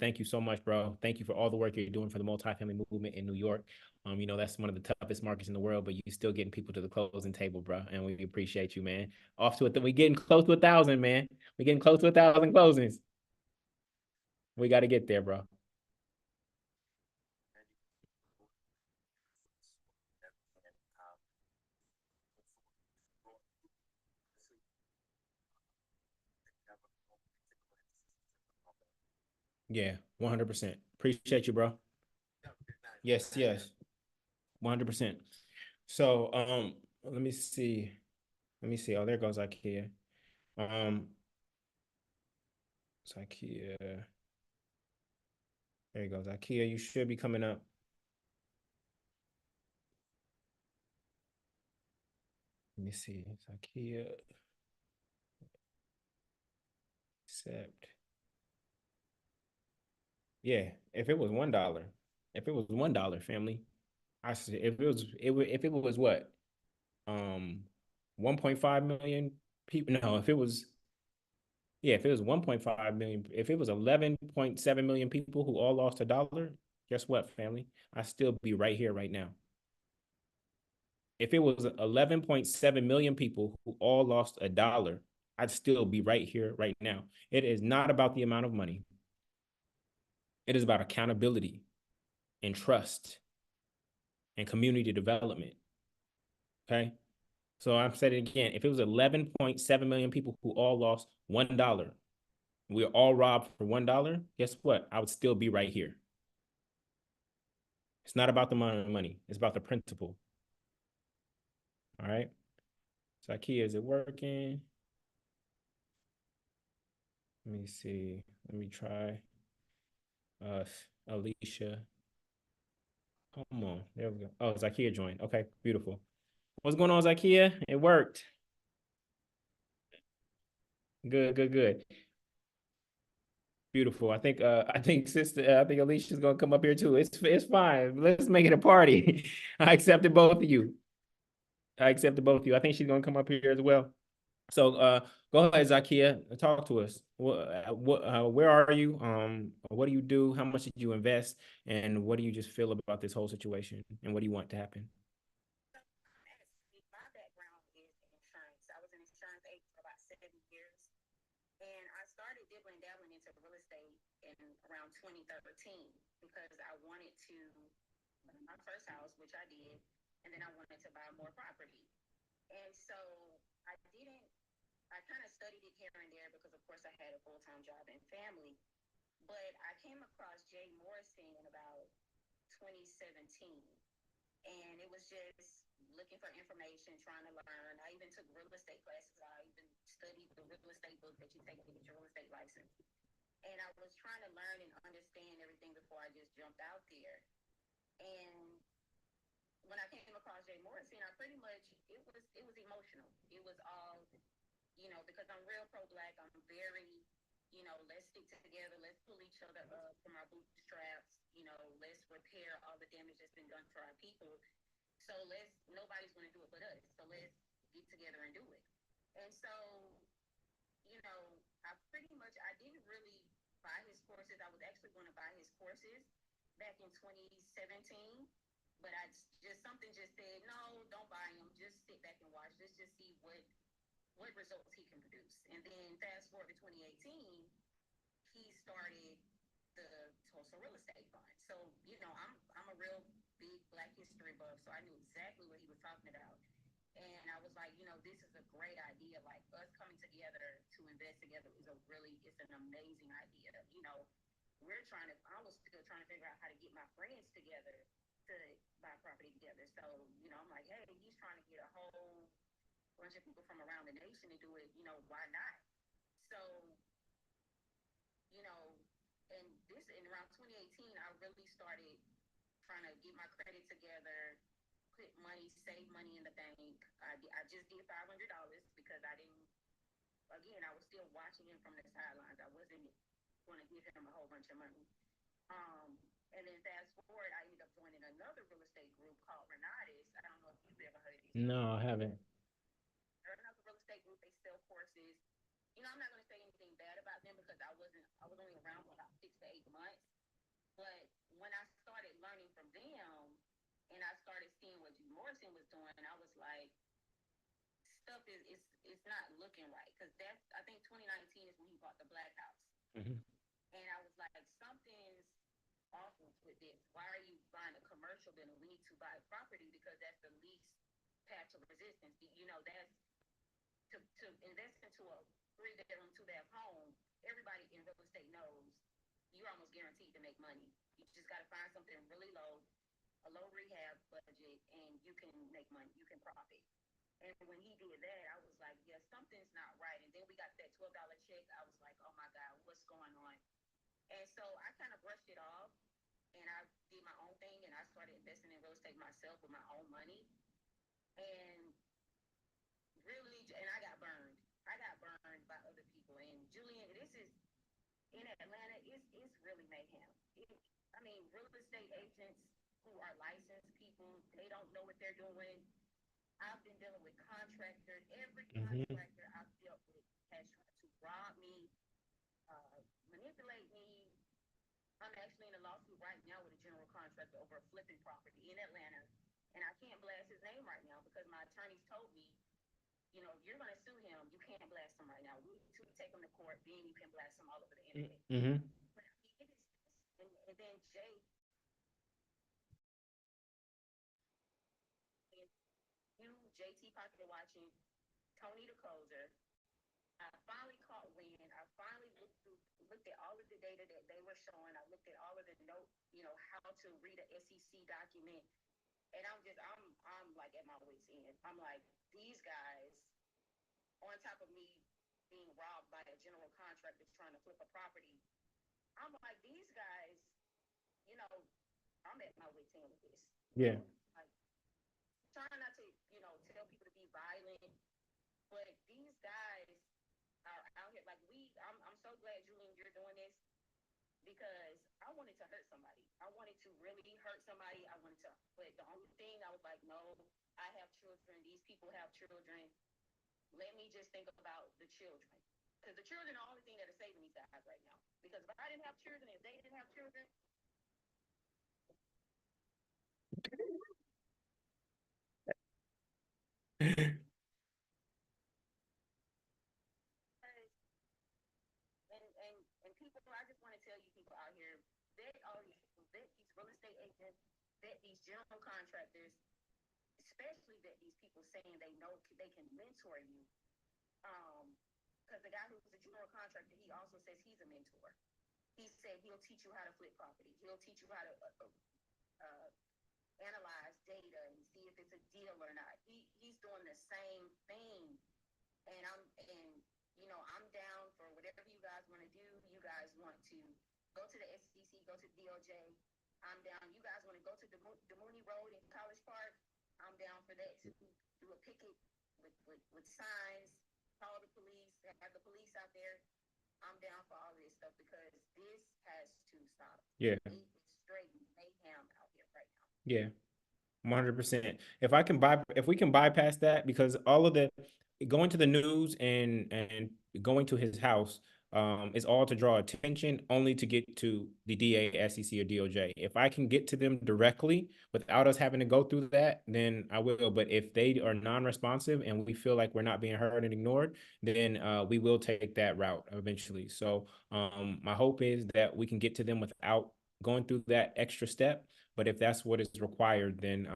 thank you so much, bro. Thank you for all the work you're doing for the multifamily movement in New York. That's one of the toughest markets in the world, but you still getting people to the closing table, bro. And we appreciate you, man. Off to it. We getting close to 1,000, man. We're getting close to 1,000 closings. We got to get there, bro. Yeah, 100%. Appreciate you, bro. Yes, yes, 100%. So, let me see. Let me see. Oh, there goes IKEA. Um, it's IKEA. There you goes IKEA. You should be coming up. Let me see. It's IKEA. Accept. Yeah, if it was $1, if it was $1, family, I said if it was what, um 1.5 million people. No, if it was, yeah, if it was 1.5 million, if it was 11.7 million people who all lost $1, guess what, family? I still be right here right now. If it was 11.7 million people who all lost $1, I'd still be right here right now. It is not about the amount of money. It is about accountability and trust and community development. Okay. So I'm saying it again. If it was 11.7 million people who all lost $1, we're all robbed for $1, guess what? I would still be right here. It's not about the money. It's about the principle. All right. So IKEA, is it working? Let me see. Let me try. Uh, Alicia. Come on. There we go. Oh, it's IKEA joined. Okay, beautiful. What's going on, IKEA? It worked. Good, good, good. Beautiful. I think Alicia's gonna come up here too. It's fine. Let's make it a party. I accepted both of you. I accepted both of you. I think she's gonna come up here as well. So go ahead, Zakia, talk to us. Where are you? What do you do? How much did you invest? And what do you just feel about this whole situation? And what do you want to happen?
My background is in insurance. I was an insurance agent for about 7 years. And I started dibbling dabbling into real estate in around 2013 because I wanted to buy my first house, which I did, and then I wanted to buy more property. And so I didn't, I kind of studied it here and there because, of course, I had a full time job and family. But I came across Jay Morrison in about 2017. And it was just looking for information, trying to learn. I even took real estate classes. I even studied the real estate book that you take to get your real estate license. And I was trying to learn and understand everything before I just jumped out there. And when I came across Jay Morrison, I pretty much it was emotional. It was all, because I'm real pro black. I'm very let's stick together. Let's pull each other up from our bootstraps. Let's repair all the damage that's been done for our people. So nobody's going to do it but us. So let's get together and do it. And so, I didn't really buy his courses. I was actually going to buy his courses back in 2017, but something just said, no, don't buy them. Just sit back and watch. Let's just see what results he can produce. And then fast forward to 2018, he started the Tulsa Real Estate Fund. So, I'm a real big Black history buff, so I knew exactly what he was talking about. And I was like, this is a great idea. Like us coming together to invest together it's an amazing idea. I was still trying to figure out how to get my friends together to buy property together. So, I'm like, hey, he's trying to get a whole bunch of people from around the nation to do it. Why not? So, and this in around 2018, I really started trying to get my credit together, save money in the bank. I just did $500 because I was still watching him from the sidelines. I wasn't going to give him a whole bunch of money. And then fast forward, I ended up joining another real estate group called Renatus. I don't know if you've ever heard of these.
No, I haven't.
They're another real estate group. They sell courses. I'm not going to say anything bad about them because I was only around for about 6 to 8 months. But when I started learning from them and I started seeing what G. Morrison was doing, I was like, stuff is not looking right. Because I think 2019 is when he bought the Black House.
Mm-hmm.
And I was like, something's awful with this. Why are you buying a commercial building? We need to buy property because that's the least path to resistance. That's to invest into a 3-bedroom, 2-bath home. Everybody in real estate knows you're almost guaranteed to make money. You just got to find something really low, a low rehab budget, and you can make money. You can profit. And when he did that, I was like, yeah, something's not right. And then we got that $12 check. I was like, oh my God, what's going on? And so I kind of brushed it off and I did my own thing and I started investing in real estate myself with my own money. And I got burned. I got burned by other people. And Julian, this is in Atlanta, it's really mayhem. Real estate agents who are licensed people, they don't know what they're doing. I've been dealing with contractors. Every contractor I've dealt with has tried to rob me, manipulate me. I'm actually in a lawsuit right now with a general contractor over a flipping property in Atlanta. And I can't blast his name right now because my attorneys told me, if you're going to sue him, you can't blast him right now. We need to take him to court, then you can blast him all over the internet.
Mm-hmm.
But it is, and then Jay, JT Pocket Watching, Tony the Closer. I finally caught wind. I finally looked at all of the data that they were showing. I looked at all of the how to read an SEC document. And I'm like at my wit's end. I'm like, these guys, on top of me being robbed by a general contractor trying to flip a property, I'm like, these guys, I'm at my wit's end with this.
Yeah.
Like, trying not to, tell people to be violent, but these guys are out here. Like I'm so glad, Julian, you're doing this because I wanted to hurt somebody. I wanted to really hurt somebody. But the only thing I was like, no, I have children. These people have children. Let me just think about the children. Because the children are the only thing that are saving these guys right now. Because if I didn't have children, if they didn't have children, and people, I just want to tell you people out here, vet all these people, vet these real estate agents, vet these general contractors, especially vet these people saying they know they can mentor you. Because the guy who's a general contractor, he also says he's a mentor. He said he'll teach you how to flip property. He'll teach you how to analyze data and see if it's a deal or not. He's doing the same thing, and I'm down for whatever you guys want to do. You guys want to go to the SEC, go to DOJ. I'm down. You guys want to go to the Mooney Road in College Park. I'm down for that too. Do a picket with signs. Call the police. Have the police out there. I'm I'm down for all of this stuff because this has to stop.
Yeah.
It is straight mayhem out here right now.
Yeah. 100%. If we can bypass that, because all of the going to the news and going to his house is all to draw attention, only to get to the DA, SEC, or DOJ. If I can get to them directly without us having to go through that, then I will. But if they are non-responsive and we feel like we're not being heard and ignored, then we will take that route eventually. So my hope is that we can get to them without going through that extra step, but if that's what is required, then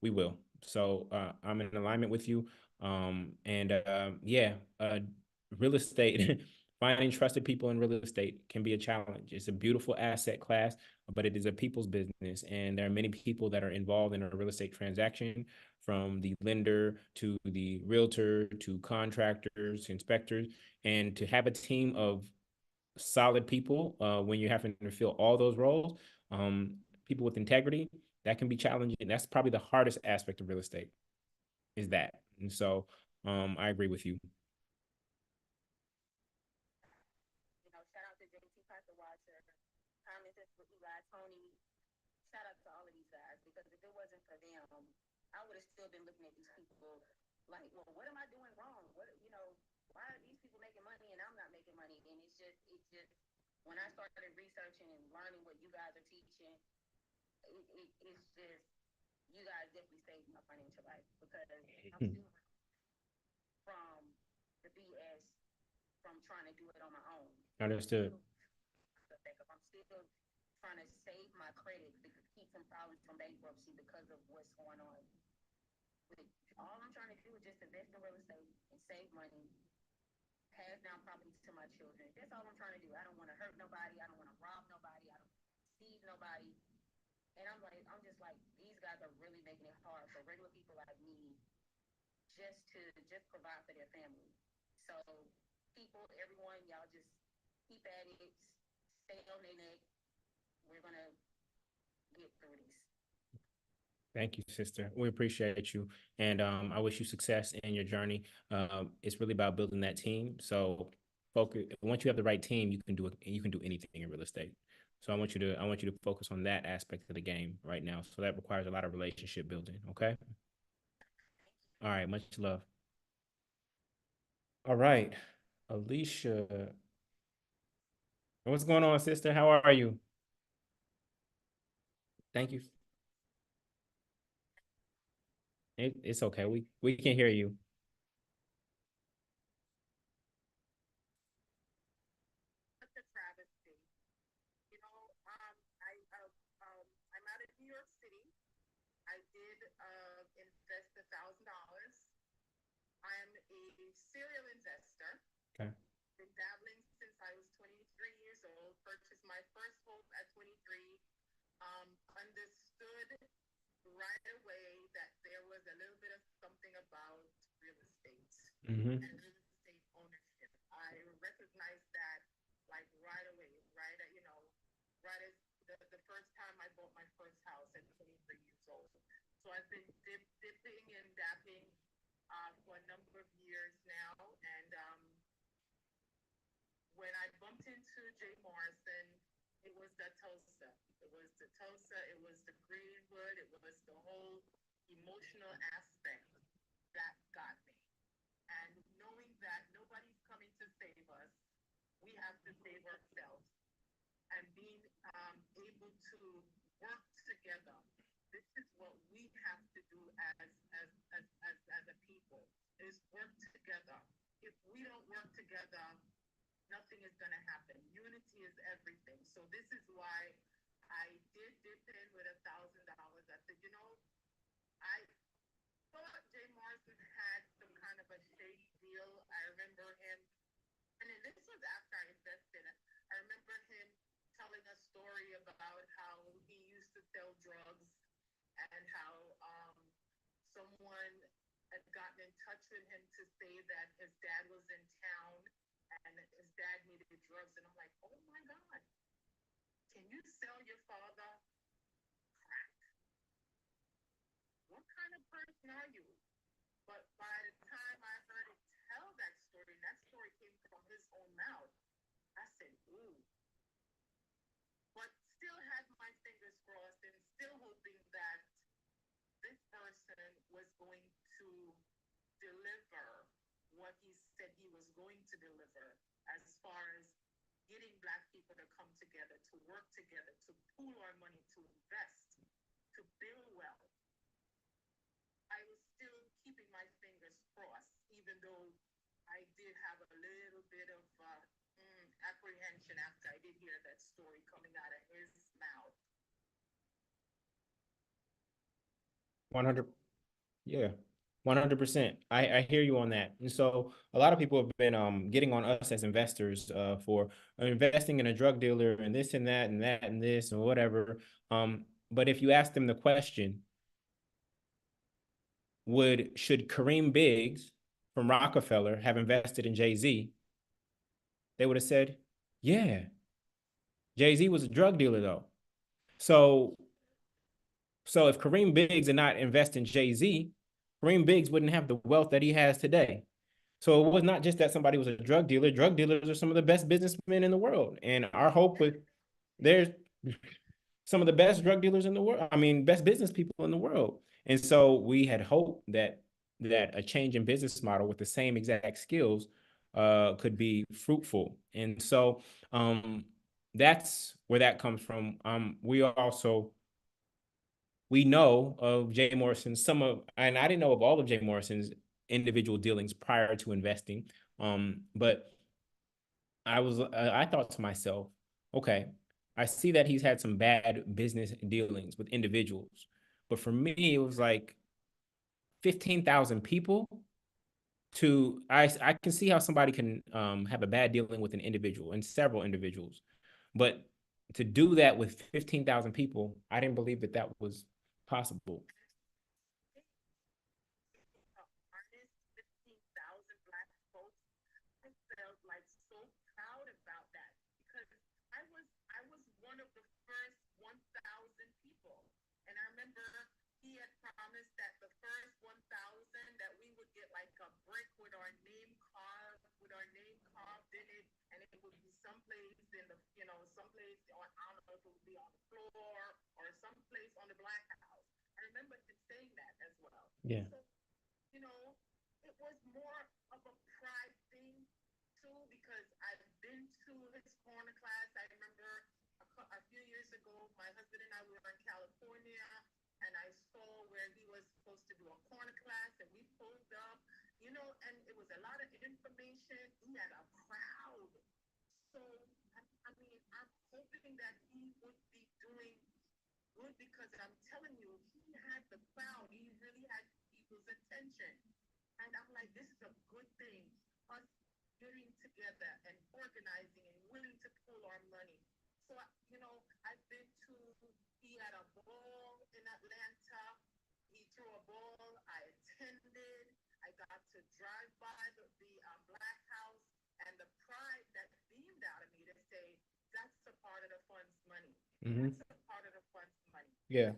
we will. So I'm in alignment with you. And yeah, real estate, finding trusted people in real estate can be a challenge. It's a beautiful asset class, but it is a people's business. And there are many people that are involved in a real estate transaction, from the lender to the realtor to contractors, inspectors, and to have a team of solid people when you're having to fill all those roles, um, people with integrity, that can be challenging. That's probably the hardest aspect of real estate, is that. And so I agree with you.
You know, shout out to JT Piper Watcher, Thomas Eli, Tony. Shout out to all of these guys because if it wasn't for them, I would have still been looking at these people like, well, what am I doing wrong? What, you know, why are these people making money and I'm not making money? And it's just when I started researching and learning what you guys are teaching, it's just you guys definitely saved my financial life because I'm still from the BS from trying to do it on my own.
Understood.
I'm still trying to save my credit to keep from filing from bankruptcy because of what's going on. But all I'm trying to do is just invest in real estate and save money, pass down property to my children. That's all I'm trying to do. I don't want to hurt nobody. I don't want to rob nobody. I don't deceive nobody. And I'm just like, these guys are really making it hard for regular people like me just provide for their family. So people, everyone, y'all just keep at it, stay on their neck. We're gonna get through this.
Thank you, sister. We appreciate you, and I wish you success in your journey. It's really about building that team. So focus. Once you have the right team, you can do it. You can do anything in real estate. So I want you to focus on that aspect of the game right now. So that requires a lot of relationship building. Okay. All right. Much love. All right, Alicia. What's going on, sister? How are you? Thank you. It's okay. We can hear you.
It's a travesty. You know, I'm out of New York City. I did invest $1,000. I'm a serial investor.
Okay.
Been dabbling since I was 23 years old. Purchased my first home at 23. Understood right away that there was a little bit of something about real estate
Mm-hmm.
and real estate ownership. I recognized that like right away, right at, you know, right as the first time I bought my first house at 23 years old. So I've been dipping and dapping for a number of years now. And when I bumped into Jay Morrison, it was the Tulsa. It was the Tulsa. It was the Greenwood. It was the whole emotional aspect that got me. And knowing that nobody's coming to save us, we have to save ourselves. And being able to work together. This is what we have to do as a people, is work together. If we don't work together, nothing is going to happen. Unity is everything. So this is why I did dip in with $1,000. I said, you know, I thought Jay Morrison had some kind of a shady deal. I remember him, and then this was after I invested. I remember him telling a story about how he used to sell drugs and how someone had gotten in touch with him to say that his dad was in town and his dad needed drugs. And I'm like, oh my God, can you sell your father crack? What kind of person are you? But by the time I heard him tell that story, and that story came from his own mouth, I
going to deliver as far as getting Black people to come together, to work together, to pool our money, to invest, to build wealth. I was still keeping my fingers crossed, even though I did have a little bit of apprehension after I did hear that story coming out of his mouth.
100. Yeah. 100%. I hear you on that. And so a lot of people have been getting on us as investors for investing in a drug dealer and this and that and that and this and whatever. But if you ask them the question, should Kareem Biggs from Rockefeller have invested in Jay-Z? They would have said, yeah. Jay-Z was a drug dealer though. So if Kareem Biggs did not invest in Jay-Z, Kareem Biggs wouldn't have the wealth that he has today. So it was not just that somebody was a drug dealer. Drug dealers are some of the best businessmen in the world. And our hope with there's some of the best drug dealers in the world. I mean, best business people in the world. And so we had hoped that a change in business model with the same exact skills could be fruitful. And so that's where that comes from. We know of Jay Morrison's and I didn't know of all of Jay Morrison's individual dealings prior to investing. But I thought to myself, okay, I see that he's had some bad business dealings with individuals, but for me, it was like 15,000 people I can see how somebody can have a bad dealing with an individual and several individuals, but to do that with 15,000 people, I didn't believe that that was possible.
Artist, 15,000 Black folks. I felt like so proud about that because I was one of the first 1,000 people. And I remember he had promised that the first 1,000 that we would get like a brick with our name carved in it, and it would be someplace in the, someplace on, I don't know if it would be on the floor or someplace on the Black House. I remember him saying that as well.
Yeah.
So, it was more of a pride thing too, because I've been to his corner class. I remember a few years ago, my husband and I were in California, and I saw where he was supposed to do a corner class, and we pulled up, and it was a lot of information. He had a crowd. So, I mean, I'm hoping that he would be doing good because I'm telling you, he had the crowd. He really had people's attention. And I'm like, this is a good thing. Us getting together and organizing and willing to pool our money. So, I've been to, he had a ball in Atlanta. He threw a ball. I attended. I got to drive by the Black House, and the pride that beamed out of me to say, that's a part of the fund's money.
Mm-hmm.
That's a part of the fund's money.
Yeah.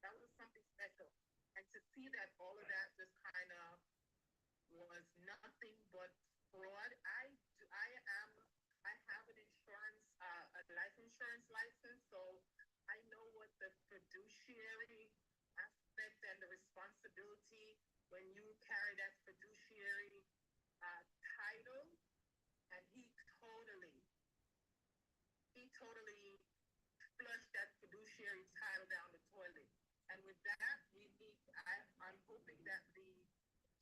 That was something special. And to see that all of that just kind of was nothing but fraud. I have an insurance, a life insurance license, so I know what the fiduciary aspect and the responsibility when you carry that fiduciary title, and he totally flushed that fiduciary title down the toilet. And with that, I'm hoping that the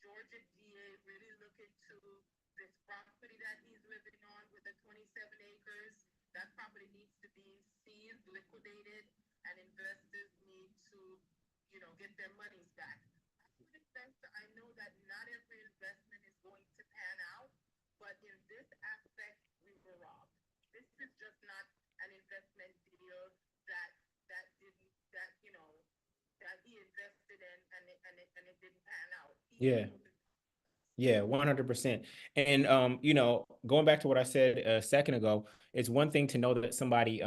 Georgia DA really look into this property that he's living on with the 27 acres. That property needs to be seized, liquidated, and investors need to, get their monies back. As an investor, I know that not every investment is going to pan out, but in this aspect, we were robbed. This is just not an investment deal that didn't that that he invested in and it didn't pan out.
Yeah. Yeah, 100%. And going back to what I said a second ago, it's one thing to know that somebody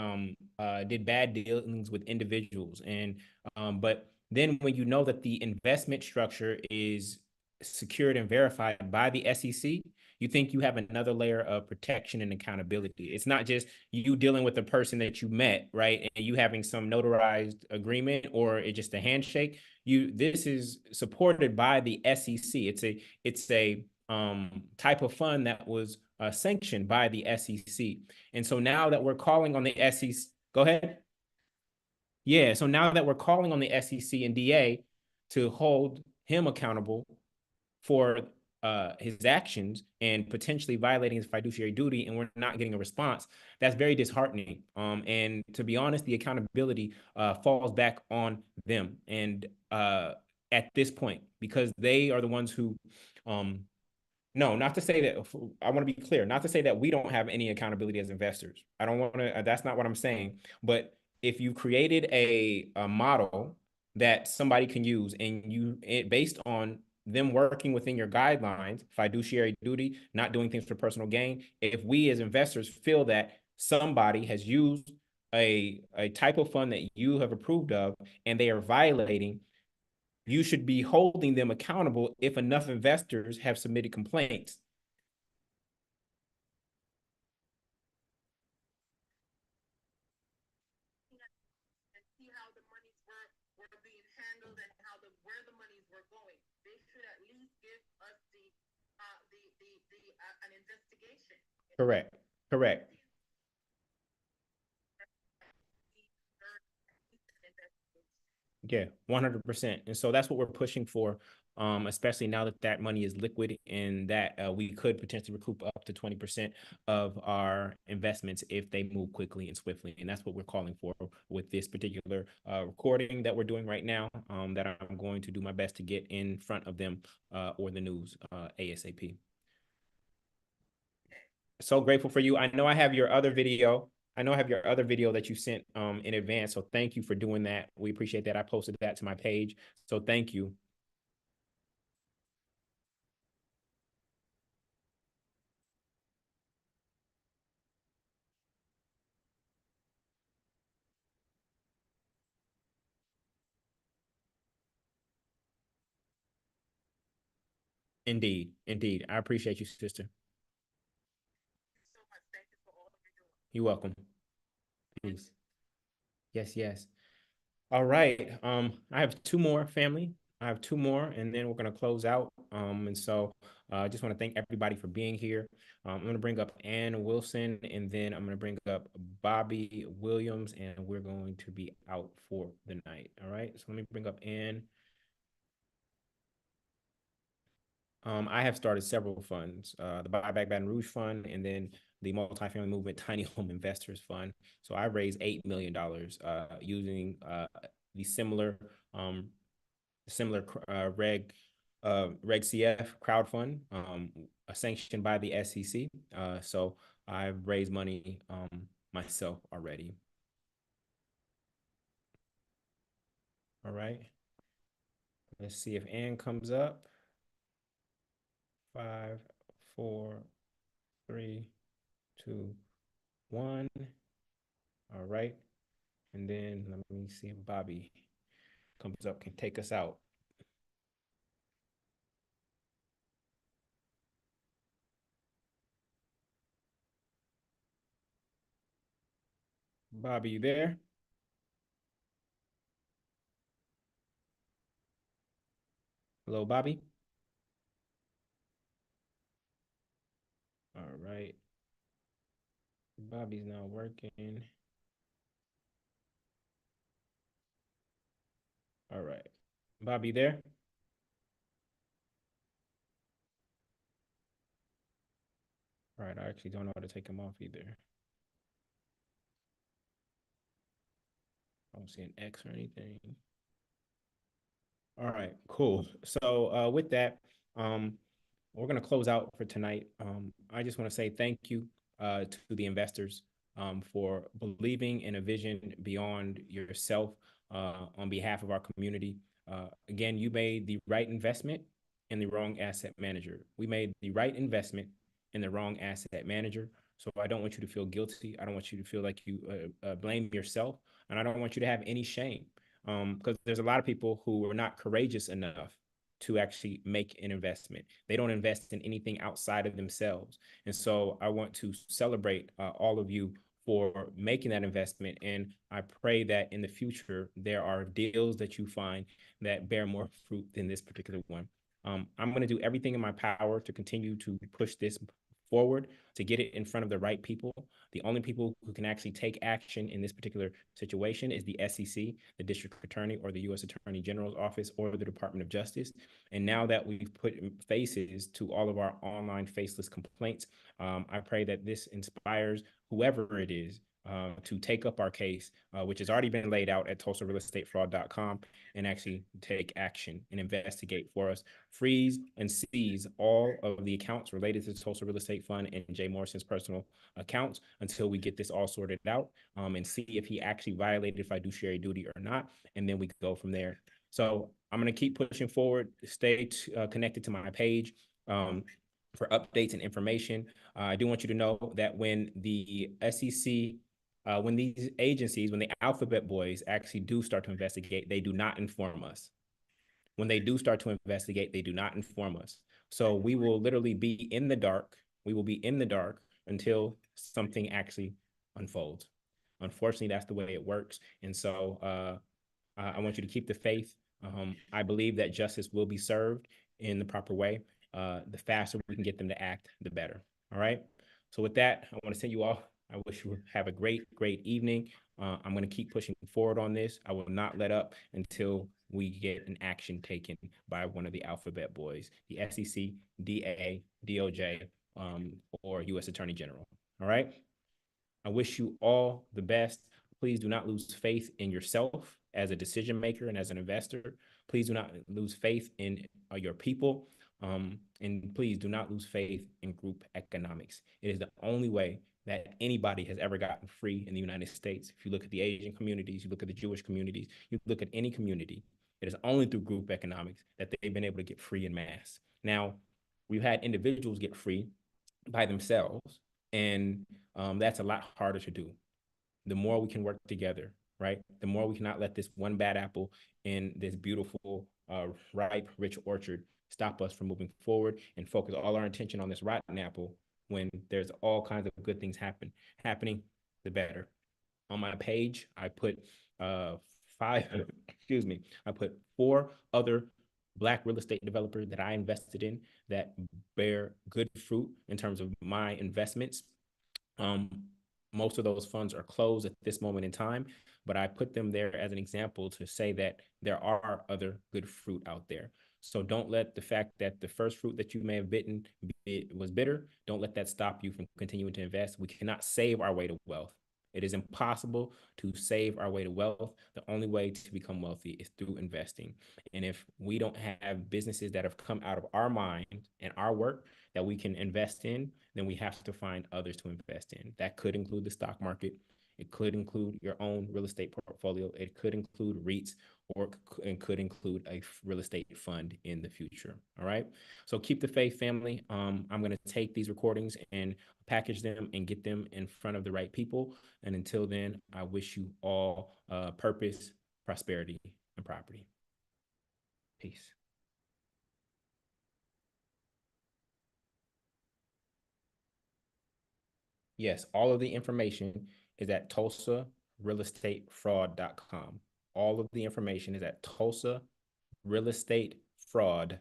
did bad dealings with individuals, and but then when you know that the investment structure is secured and verified by the SEC, you think you have another layer of protection and accountability. It's not just you dealing with a person that you met, right? And you having some notarized agreement or it's just a handshake. This is supported by the SEC. It's a type of fund that was sanctioned by the SEC. And so now that we're calling on the SEC, go ahead. Yeah, so now that we're calling on the SEC and DA to hold him accountable for his actions and potentially violating his fiduciary duty, and we're not getting a response, that's very disheartening. And to be honest, the accountability falls back on them. And at this point, because they are the ones who um, no, not to say that, I want to be clear, not to say that we don't have any accountability as investors. I don't want to, that's not what I'm saying. But if you created a model that somebody can use and based on them working within your guidelines, fiduciary duty, not doing things for personal gain, if we as investors feel that somebody has used a type of fund that you have approved of and they are violating, you should be holding them accountable if enough investors have submitted complaints.
And see how the monies were being handled and how where the monies were going. They should at least give us an investigation.
Correct. Correct. Yeah, 100%. And so that's what we're pushing for, especially now that that money is liquid and that we could potentially recoup up to 20% of our investments if they move quickly and swiftly. And that's what we're calling for with this particular recording that we're doing right now, that I'm going to do my best to get in front of them or the news ASAP. So grateful for you. I know I have your other video. I know I have your other video that you sent in advance. So thank you for doing that. We appreciate that. I posted that to my page. So thank you. Indeed. Indeed. I appreciate you, sister.
So much. Thank you for all you're doing.
You're welcome. Peace. Yes, yes. All right. I have two more, family. I have two more, and then we're gonna close out. And so I just want to thank everybody for being here. I'm gonna bring up Ann Wilson, and then I'm gonna bring up Bobby Williams, and we're going to be out for the night. All right. So let me bring up Ann. I have started several funds, the Buyback Baton Rouge Fund, and then the Multifamily Movement Tiny Home Investors Fund. So I raised $8 million using the um, similar Reg CF crowd fund, sanctioned by the SEC. So I've raised money myself already. All right. Let's see if Ann comes up. 5, 4, 3, 2, 1. All right. And then let me see if Bobby comes up, can take us out. Bobby, you there? Hello, Bobby. All right. Bobby's not working. All right. Bobby there? All right. I actually don't know how to take him off either. I don't see an X or anything. All right, cool. So with that, we're gonna close out for tonight. I just want to say thank you to the investors for believing in a vision beyond yourself on behalf of our community. Again, you made the right investment in the wrong asset manager. We made the right investment in the wrong asset manager. So I don't want you to feel guilty. I don't want you to feel like you blame yourself, and I don't want you to have any shame because there's a lot of people who are not courageous enough to actually make an investment. They don't invest in anything outside of themselves. And so I want to celebrate all of you for making that investment. And I pray that in the future, there are deals that you find that bear more fruit than this particular one. I'm going to do everything in my power to continue to push this forward, to get it in front of the right people. The only people who can actually take action in this particular situation is the SEC, the District Attorney, or the U.S. Attorney General's office, or the Department of Justice. And now that we've put faces to all of our online faceless complaints, I pray that this inspires whoever it is to take up our case, which has already been laid out at tulsarealestatefraud.com, and actually take action and investigate for us, freeze and seize all of the accounts related to the Tulsa Real Estate Fund and Jay Morrison's personal accounts until we get this all sorted out, and see if he actually violated fiduciary duty or not, and then we go from there. So I'm going to keep pushing forward. Stay connected to my page for updates and information. I do want you to know that when the SEC, when these agencies, when the alphabet boys actually do start to investigate, they do not inform us. When they do start to investigate, they do not inform us. So we will literally be in the dark. We will be in the dark until something actually unfolds. Unfortunately, that's the way it works. And so I want you to keep the faith. I believe that justice will be served in the proper way. The faster we can get them to act, the better. All right. So with that, I want to send you off. I wish you have a great, great evening. I'm going to keep pushing forward on this. I will not let up until we get an action taken by one of the alphabet boys, the SEC, DA, DOJ, or U.S. Attorney General. All right. I wish you all the best. Please do not lose faith in yourself as a decision maker and as an investor. Please do not lose faith in your people. And please do not lose faith in group economics. It is the only way that anybody has ever gotten free in the United States. If you look at the Asian communities, you look at the Jewish communities, you look at any community, it is only through group economics that they've been able to get free in mass. Now, we've had individuals get free by themselves, and that's a lot harder to do. The more we can work together, right? The more we cannot let this one bad apple in this beautiful, ripe, rich orchard stop us from moving forward and focus all our attention on this rotten apple when there's all kinds of good things happening, the better. On my page, I put five, excuse me, I put 4 other Black real estate developers that I invested in that bear good fruit in terms of my investments. Um, Most of those funds are closed at this moment in time, but I put them there as an example to say that there are other good fruit out there. So don't let the fact that the first fruit that you may have bitten was bitter, don't let that stop you from continuing to invest. We cannot save our way to wealth. It is impossible to save our way to wealth. The only way to become wealthy is through investing. And if we don't have businesses that have come out of our mind and our work that we can invest in, then we have to find others to invest in. That could include the stock market. It could include your own real estate portfolio. It could include REITs, or it could include a real estate fund in the future. All right. So keep the faith, family. I'm going to take these recordings and package them and get them in front of the right people. And until then, I wish you all purpose, prosperity, and property. Peace. Yes, all of the information is at TulsaRealEstateFraud.com. All of the information is at Tulsa Real Estate Fraud,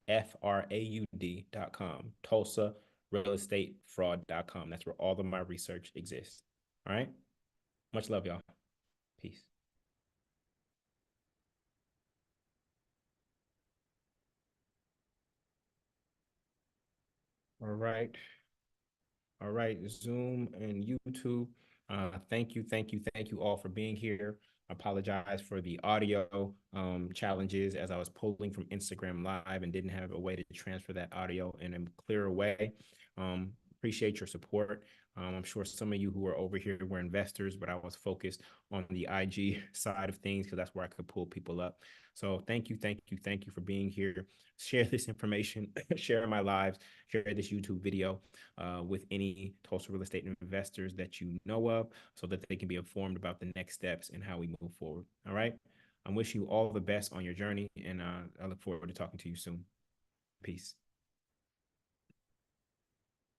FRAUD.com. Tulsa Real Estate Fraud.com. That's where all of my research exists. All right. Much love, y'all. Peace. All right. All right, Zoom and YouTube. Thank you all for being here. I apologize for the audio challenges as I was polling from Instagram Live and didn't have a way to transfer that audio in a clearer way. Appreciate your support. I'm sure some of you who are over here were investors, but I was focused on the IG side of things because that's where I could pull people up. So thank you for being here. Share this information, share my lives, share this YouTube video with any Tulsa real estate investors that you know of so that they can be informed about the next steps and how we move forward. All right. I wish you all the best on your journey, and I look forward to talking to you soon. Peace.